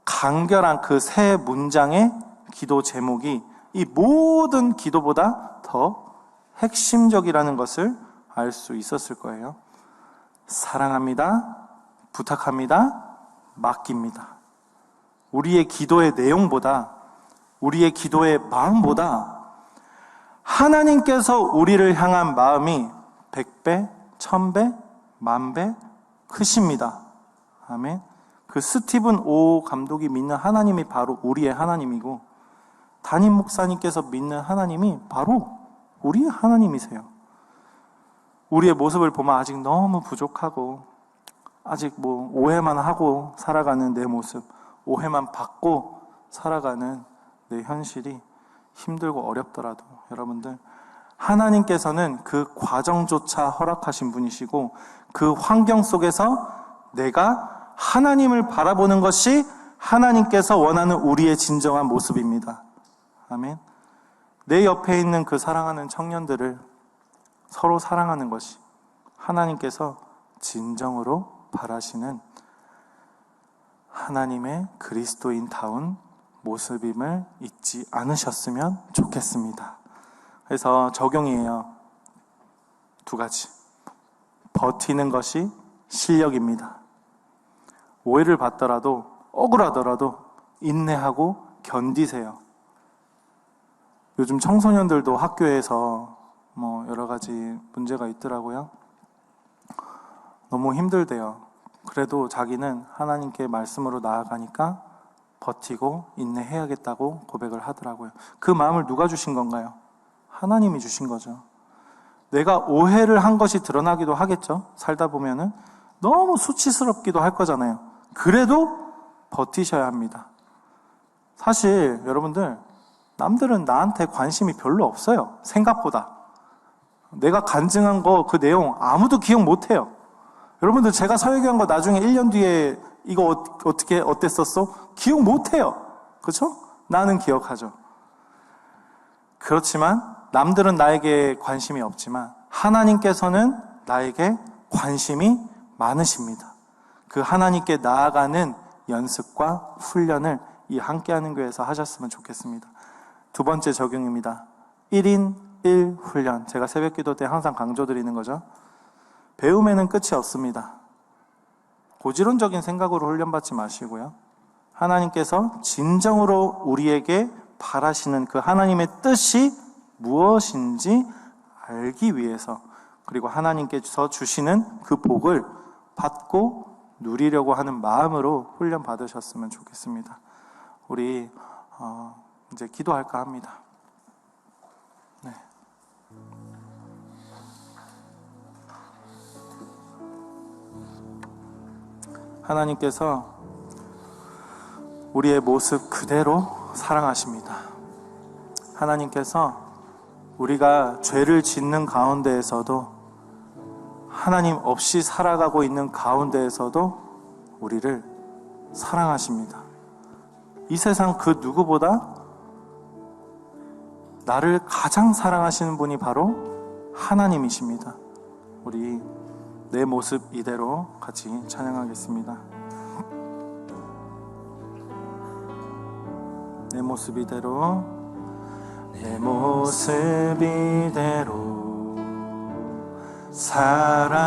간결한 그 세 문장의 기도 제목이 이 모든 기도보다 더 핵심적이라는 것을 알 수 있었을 거예요. 사랑합니다. 부탁합니다. 맡깁니다. 우리의 기도의 내용보다, 우리의 기도의 마음보다 하나님께서 우리를 향한 마음이 100배, 1000배, 10,000배 크십니다. 아멘. 그 스티븐 오 감독이 믿는 하나님이 바로 우리의 하나님이고, 담임 목사님께서 믿는 하나님이 바로 우리의 하나님이세요. 우리의 모습을 보면 아직 너무 부족하고, 아직 오해만 하고 살아가는 내 모습, 오해만 받고 살아가는 내 현실이 힘들고 어렵더라도 여러분들, 하나님께서는 그 과정조차 허락하신 분이시고 그 환경 속에서 내가 하나님을 바라보는 것이 하나님께서 원하는 우리의 진정한 모습입니다. 아멘. 내 옆에 있는 그 사랑하는 청년들을 서로 사랑하는 것이 하나님께서 진정으로 바라시는 하나님의 그리스도인다운 모습임을 잊지 않으셨으면 좋겠습니다. 그래서 적용이에요. 두 가지. 버티는 것이 실력입니다. 오해를 받더라도, 억울하더라도 인내하고 견디세요. 요즘 청소년들도 학교에서 여러 가지 문제가 있더라고요. 너무 힘들대요. 그래도 자기는 하나님께 말씀으로 나아가니까 버티고 인내해야겠다고 고백을 하더라고요. 그 마음을 누가 주신 건가요? 하나님이 주신 거죠. 내가 오해를 한 것이 드러나기도 하겠죠. 살다 보면은 너무 수치스럽기도 할 거잖아요. 그래도 버티셔야 합니다. 사실 여러분들, 남들은 나한테 관심이 별로 없어요. 생각보다. 내가 간증한 거 그 내용 아무도 기억 못해요. 여러분들 제가 설교한 거 나중에 1년 뒤에 이거 어떻게 어땠었어? 기억 못해요. 그렇죠? 나는 기억하죠. 그렇지만 남들은 나에게 관심이 없지만 하나님께서는 나에게 관심이 많으십니다. 그 하나님께 나아가는 연습과 훈련을 이 함께하는 교회에서 하셨으면 좋겠습니다. 두 번째 적용입니다. 1인 1 훈련. 제가 새벽기도 때 항상 강조드리는 거죠. 배움에는 끝이 없습니다. 고지론적인 생각으로 훈련받지 마시고요. 하나님께서 진정으로 우리에게 바라시는 그 하나님의 뜻이 무엇인지 알기 위해서, 그리고 하나님께서 주시는 그 복을 받고 누리려고 하는 마음으로 훈련 받으셨으면 좋겠습니다. 우리 이제 기도할까 합니다. 네. 하나님께서 우리의 모습 그대로 사랑하십니다. 하나님께서 우리가 죄를 짓는 가운데에서도, 하나님 없이 살아가고 있는 가운데에서도 우리를 사랑하십니다. 이 세상 그 누구보다 나를 가장 사랑하시는 분이 바로 하나님이십니다. 우리 내 모습 이대로 같이 찬양하겠습니다. 내 모습 이대로, 내 모습 이대로 사랑하시네.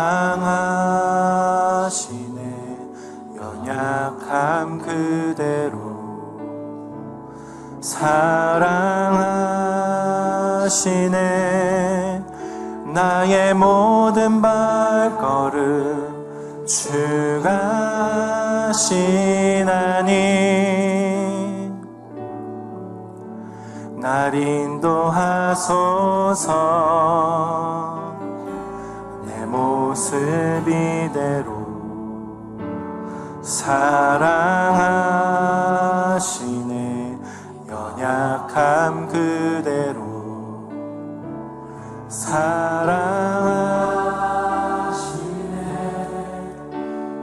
연약함 그대로 사랑하시네. 나의 모든 발걸음 주가 하시나니 날 인도하소서. 내 모습 이대로 사랑하시네. 연약함 그대로 사랑하시네.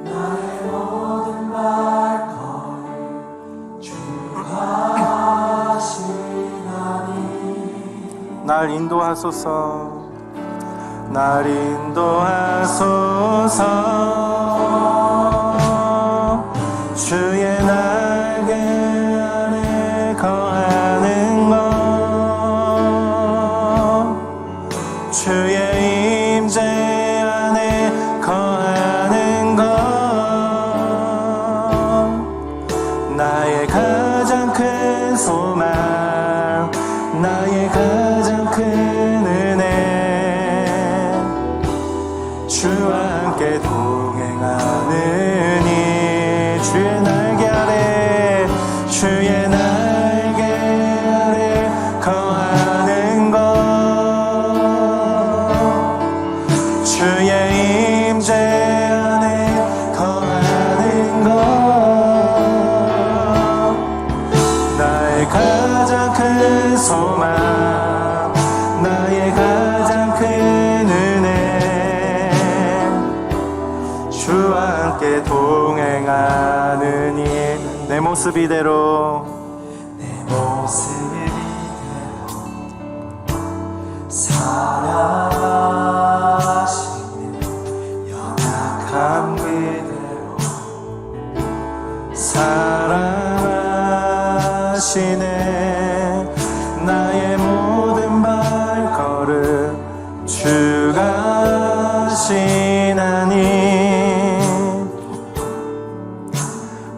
나의 모든 발걸음 주가 하시나니 날 인도하소서. 날 인도하소서. 주의 날개 아래 거하는 것, 주의 임재 안에 거하는 것, 나의 가장 큰 소망, 나의 가장 큰 은혜, 주와 함께 동행하느니 주의 날개 아래, 주의 날개 아래 거하는 것, 주의 임재 안에 거하는 것, 나의 가장 큰 소망, 나의 가장 큰 은혜, 주와 함께 동행하느니 내 모습 이대로, 내 모습 이대로 사랑하시네. 연약함 그대로 사랑하시네. 나의 모든 발걸음 주가 하시나니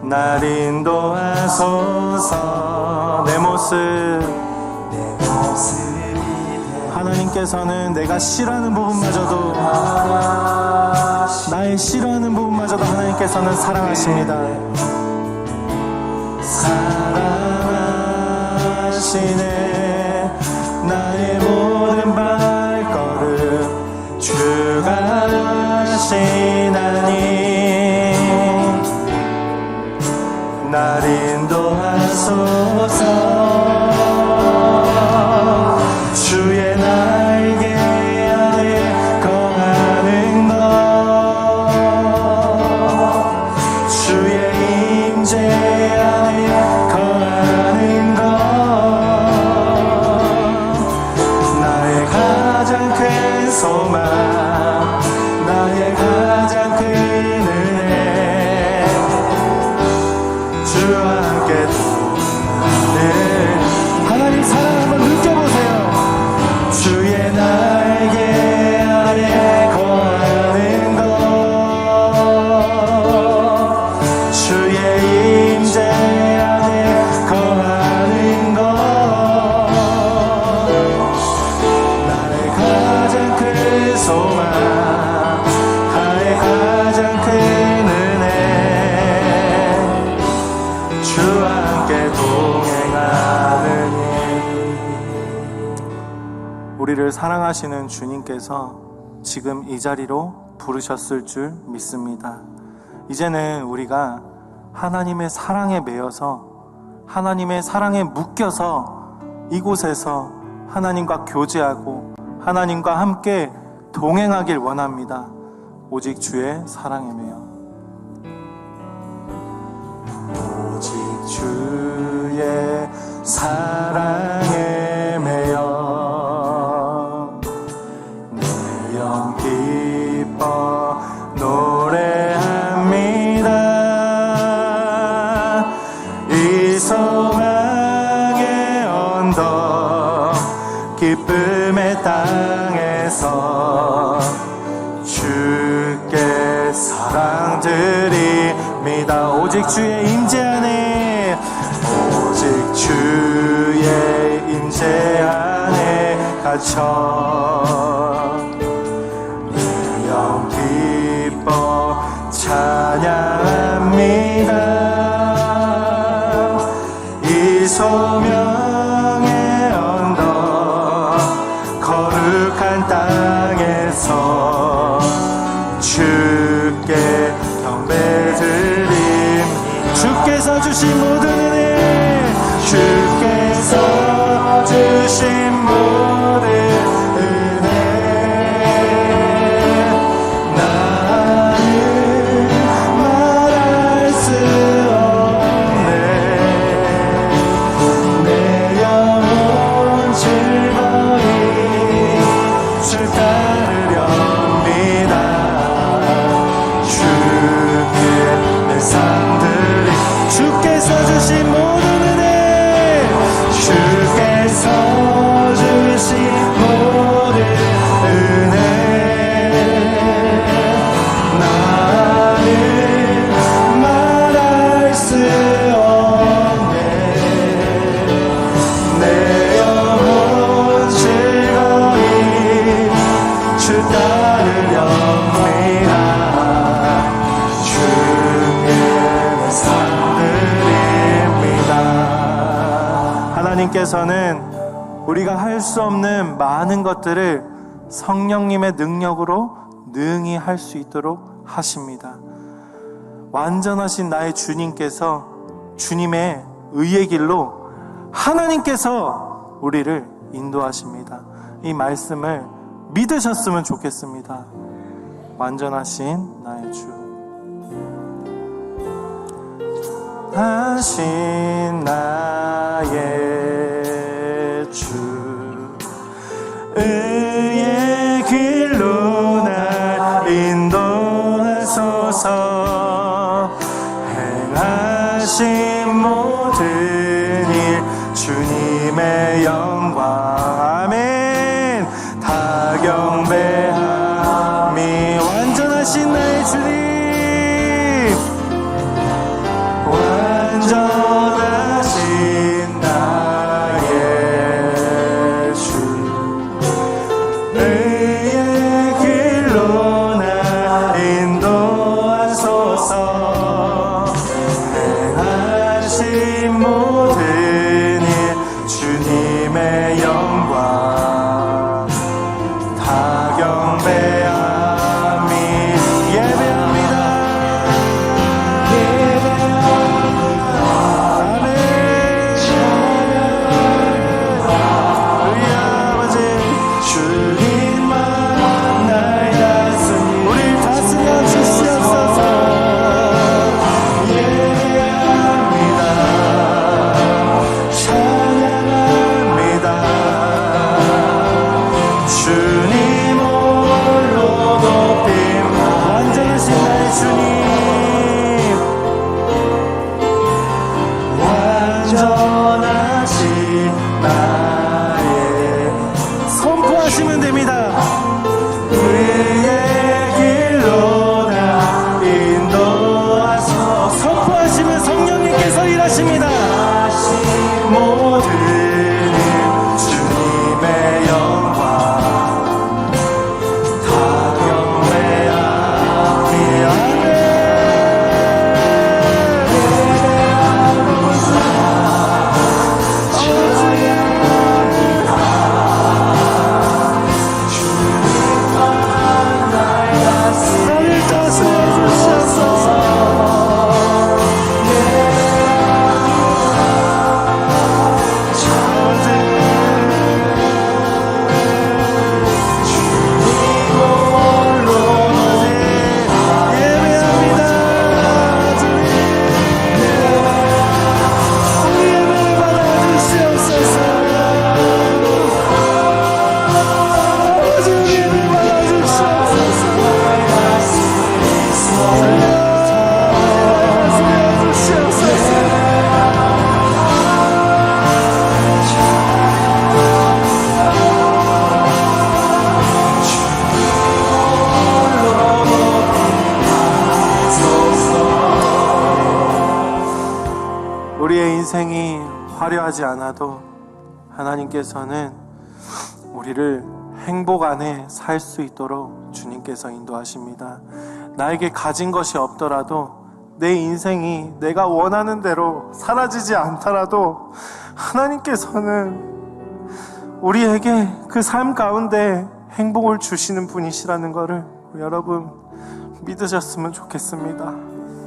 날 인도하소서. 내 모습, 내 모습이 하나님께서는 내가 싫어하는 부분마저도, 나의 싫어하는 부분마저도 하나님께서는 사랑하십니다. 사랑하시네. 나의 모든 발걸음 주가 하시나니 날 인도하소서. 소망 나의 가장 큰 은혜 주와 함께 동행하느니. 우리를 사랑하시는 주님께서 지금 이 자리로 부르셨을 줄 믿습니다. 이제는 우리가 하나님의 사랑에 매여서 하나님의 사랑에 묶여서 이곳에서 하나님과 교제하고 하나님과 함께 동행하길 원합니다. 오직 주의 사랑에 매여, 오직 주의 사랑에 매여 내 영 기뻐 노래합니다. 이 소망의 언덕 기쁨의 땅에서 주께 사랑드립니다. 오직 주의 임재 안에, 오직 주의 임재 안에 갇혀 내 영 기뻐 찬양합니다. 이 소명의 언덕 거룩한 땅에서 주께 경배드림. 주께서 주신 모든 은혜, 주께서 주신 모든 은혜 나는 말할 수 없네. 내 영혼 즐거이 주 따르렵니다. 주께 내 삶들이 주께서 주신 모든 은혜, 주께서 주신 모든 은혜 나는 말할 수 없네. 내 영혼 즐거이 주 따르렵니다. 주께 내 삶드립니다. 하나님께서는 우리가 할 수 없는 많은 것들을 성령님의 능력으로 능히 할 수 있도록 하십니다. 완전하신 나의 주님께서 주님의 의의 길로 하나님께서 우리를 인도하십니다. 이 말씀을 믿으셨으면 좋겠습니다. 완전하신 나의 주, 하신 나의 주, 의의 길로 날 인도하소서. 행하신 모든 일 주님의 영광, 아멘. 다 경배함이 완전하신 나의 주님, 완전하신 나의 주, 의의 길로 날 인도하소서. 행하신 모든 일 주님의 영광, 다 경배함이 예배합니다. 주님 인생이 화려하지 않아도 하나님께서는 우리를 행복 안에 살 수 있도록 주님께서 인도하십니다. 나에게 가진 것이 없더라도 내 인생이 내가 원하는 대로 사라지지 않더라도 하나님께서는 우리에게 그 삶 가운데 행복을 주시는 분이시라는 것을 여러분 믿으셨으면 좋겠습니다.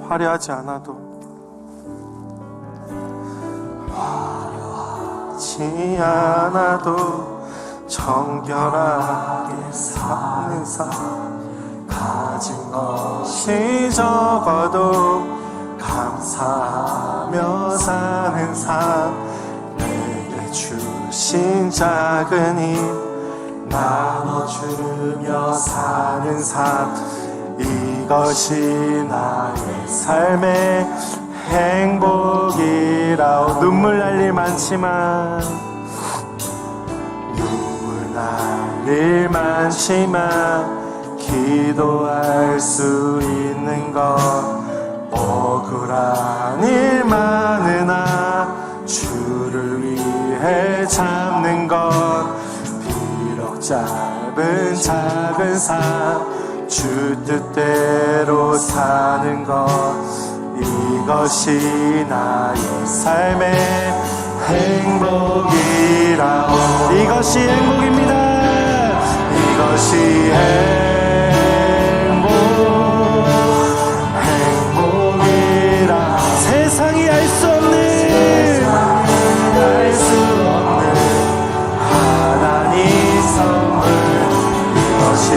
화려하지 않아도, 화려하지 않아도 정결하게 사는 삶, 가진 것이 적어도 감사하며 사는 삶, 내게 주신 작은 힘 나눠주며 사는 삶, 이것이 나의 삶의 행복이라. 눈물 날 일 많지만, 눈물 날 일 많지만 기도할 수 있는 것, 억울한 일 많으나 주를 위해 참는 것, 비록 짧은 작은 삶 주 뜻대로 사는 것, 이것이 나의 삶의 행복이라. 이것이 행복입니다. 이것이 행복이라. 세상이 알 수 없는, 하나님 선물, 이것이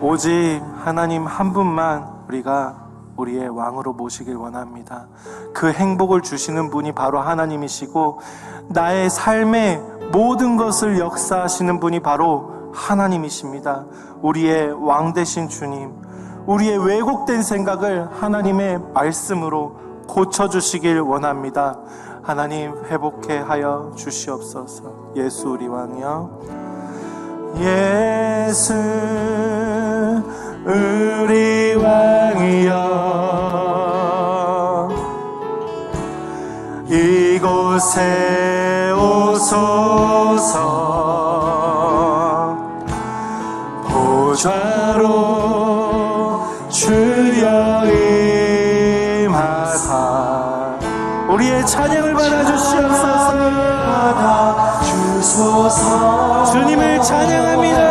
오직 하나님 한 분만 우리가 우리의 왕으로 모시길 원합니다. 그 행복을 주시는 분이 바로 하나님이시고, 나의 삶의 모든 것을 역사하시는 분이 바로 하나님이십니다. 우리의 왕 되신 주님, 우리의 왜곡된 생각을 하나님의 말씀으로 고쳐주시길 원합니다. 하나님 회복해 하여 주시옵소서. 예수 우리 왕이여, 예수 우리 왕이여, 이곳에 오소서. 보좌로 주여 임하사 우리의 찬양을 받아주시옵소서. 주님을 찬양합니다.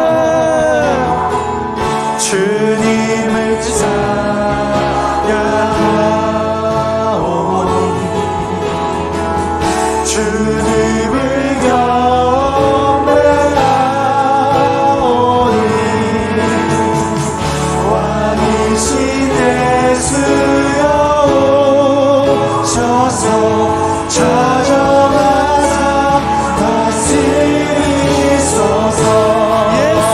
주님을 찬양하오니, 주님을 경배하오니, 왕이신 예수여 오셔서 찾아가사 다스리소서. 예수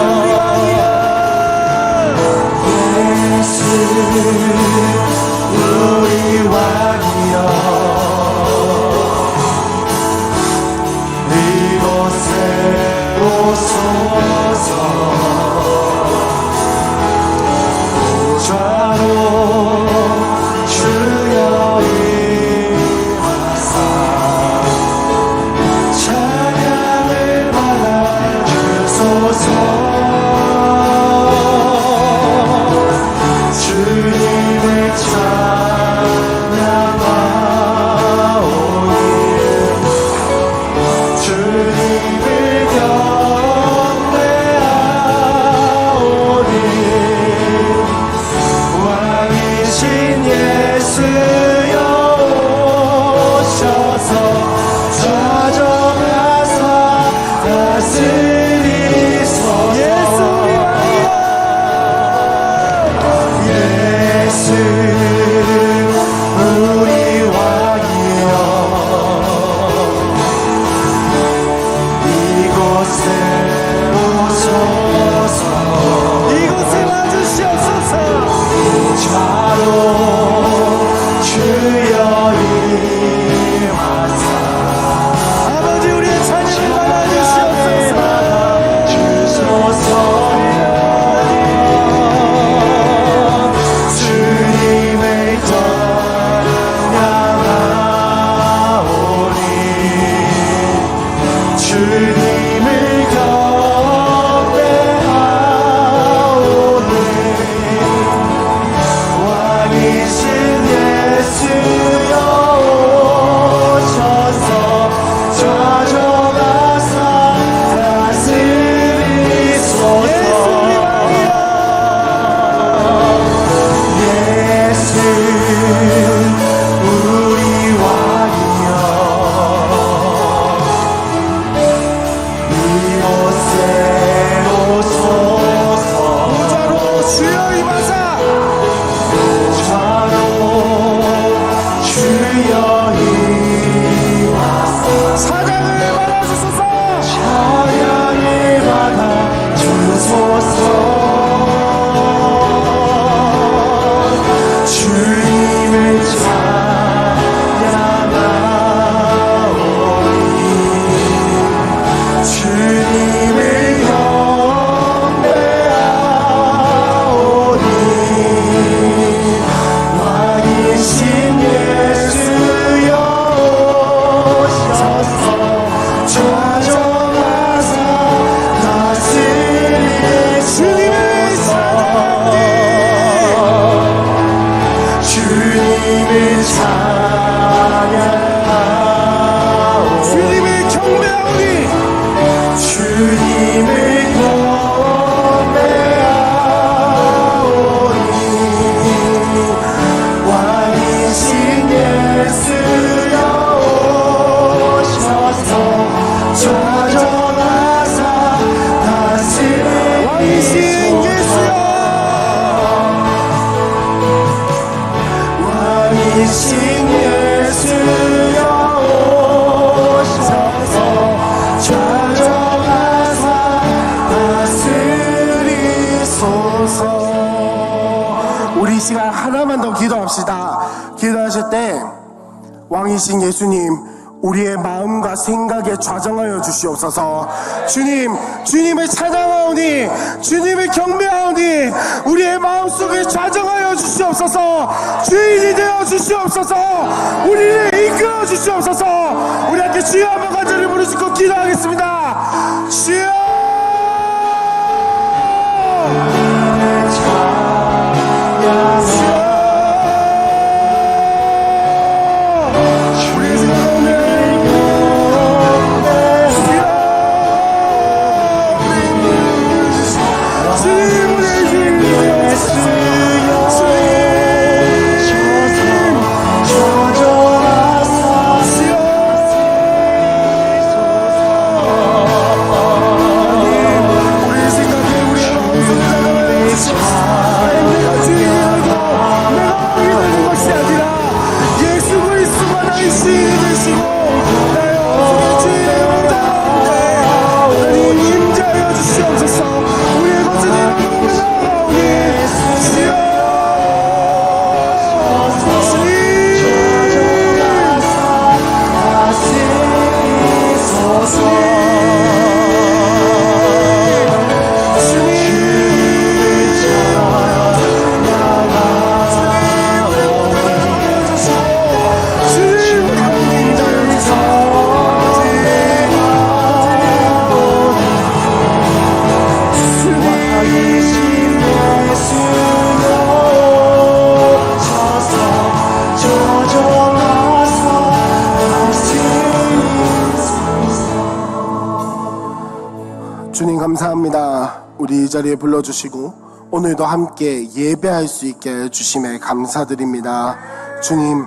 우리 이 시간 하나만 더 기도합시다. 기도하실 때 왕이신 예수님, 우리의 마음과 생각에 좌정하여 주시옵소서. 주님을 찬양하오니, 주님을 경배하오니 우리의 마음속에 좌정하여 주시옵소서. 주인이 되어 주시옵소서. 우리를 이끌어 주시옵소서. 우리 함께 주여 한번 간절히 부르시고 기도하겠습니다. 주여. 주님 감사합니다. 우리 이 자리에 불러주시고 오늘도 함께 예배할 수 있게 주심에 감사드립니다. 주님,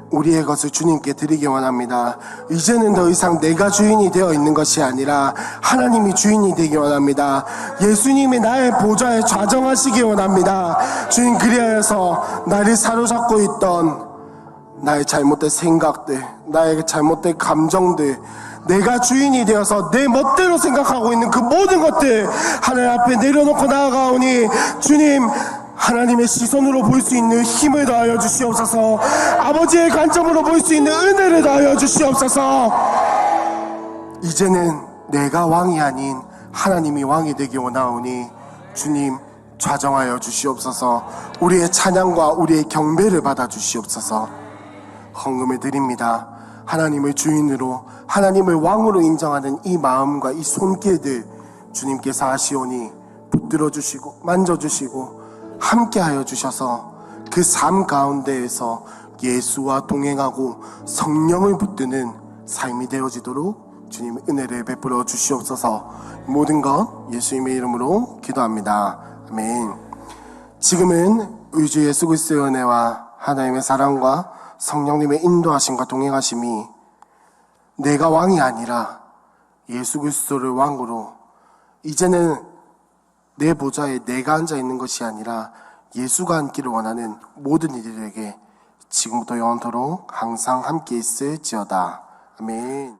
우리의 것을 주님께 드리기 원합니다. 이제는 더 이상 내가 주인이 되어 있는 것이 아니라 하나님이 주인이 되기 원합니다. 예수님이 나의 보좌에 좌정하시기 원합니다. 주님, 그리하여서 나를 사로잡고 있던 나의 잘못된 생각들, 나의 잘못된 감정들, 내가 주인이 되어서 내 멋대로 생각하고 있는 그 모든 것들 하나님 앞에 내려놓고 나아가오니 주님, 하나님의 시선으로 볼 수 있는 힘을 더하여 주시옵소서. 아버지의 관점으로 볼 수 있는 은혜를 더하여 주시옵소서. 이제는 내가 왕이 아닌 하나님이 왕이 되기 원하오니 주님, 좌정하여 주시옵소서. 우리의 찬양과 우리의 경배를 받아 주시옵소서. 헌금을 드립니다. 하나님을 주인으로, 하나님을 왕으로 인정하는 이 마음과 이 손길들 주님께서 하시오니 붙들어 주시고 만져주시고 함께하여 주셔서 그 삶 가운데에서 예수와 동행하고 성령을 붙드는 삶이 되어지도록 주님의 은혜를 베풀어 주시옵소서. 모든 것 예수님의 이름으로 기도합니다. 아멘. 지금은 우리 주 예수 그리스도의 은혜와 하나님의 사랑과 성령님의 인도하심과 동행하심이 내가 왕이 아니라 예수 그리스도를 왕으로, 이제는 내 보좌에 내가 앉아 있는 것이 아니라 예수가 앉기를 원하는 모든 이들에게 지금부터 영원토록 항상 함께 있을지어다. 아멘.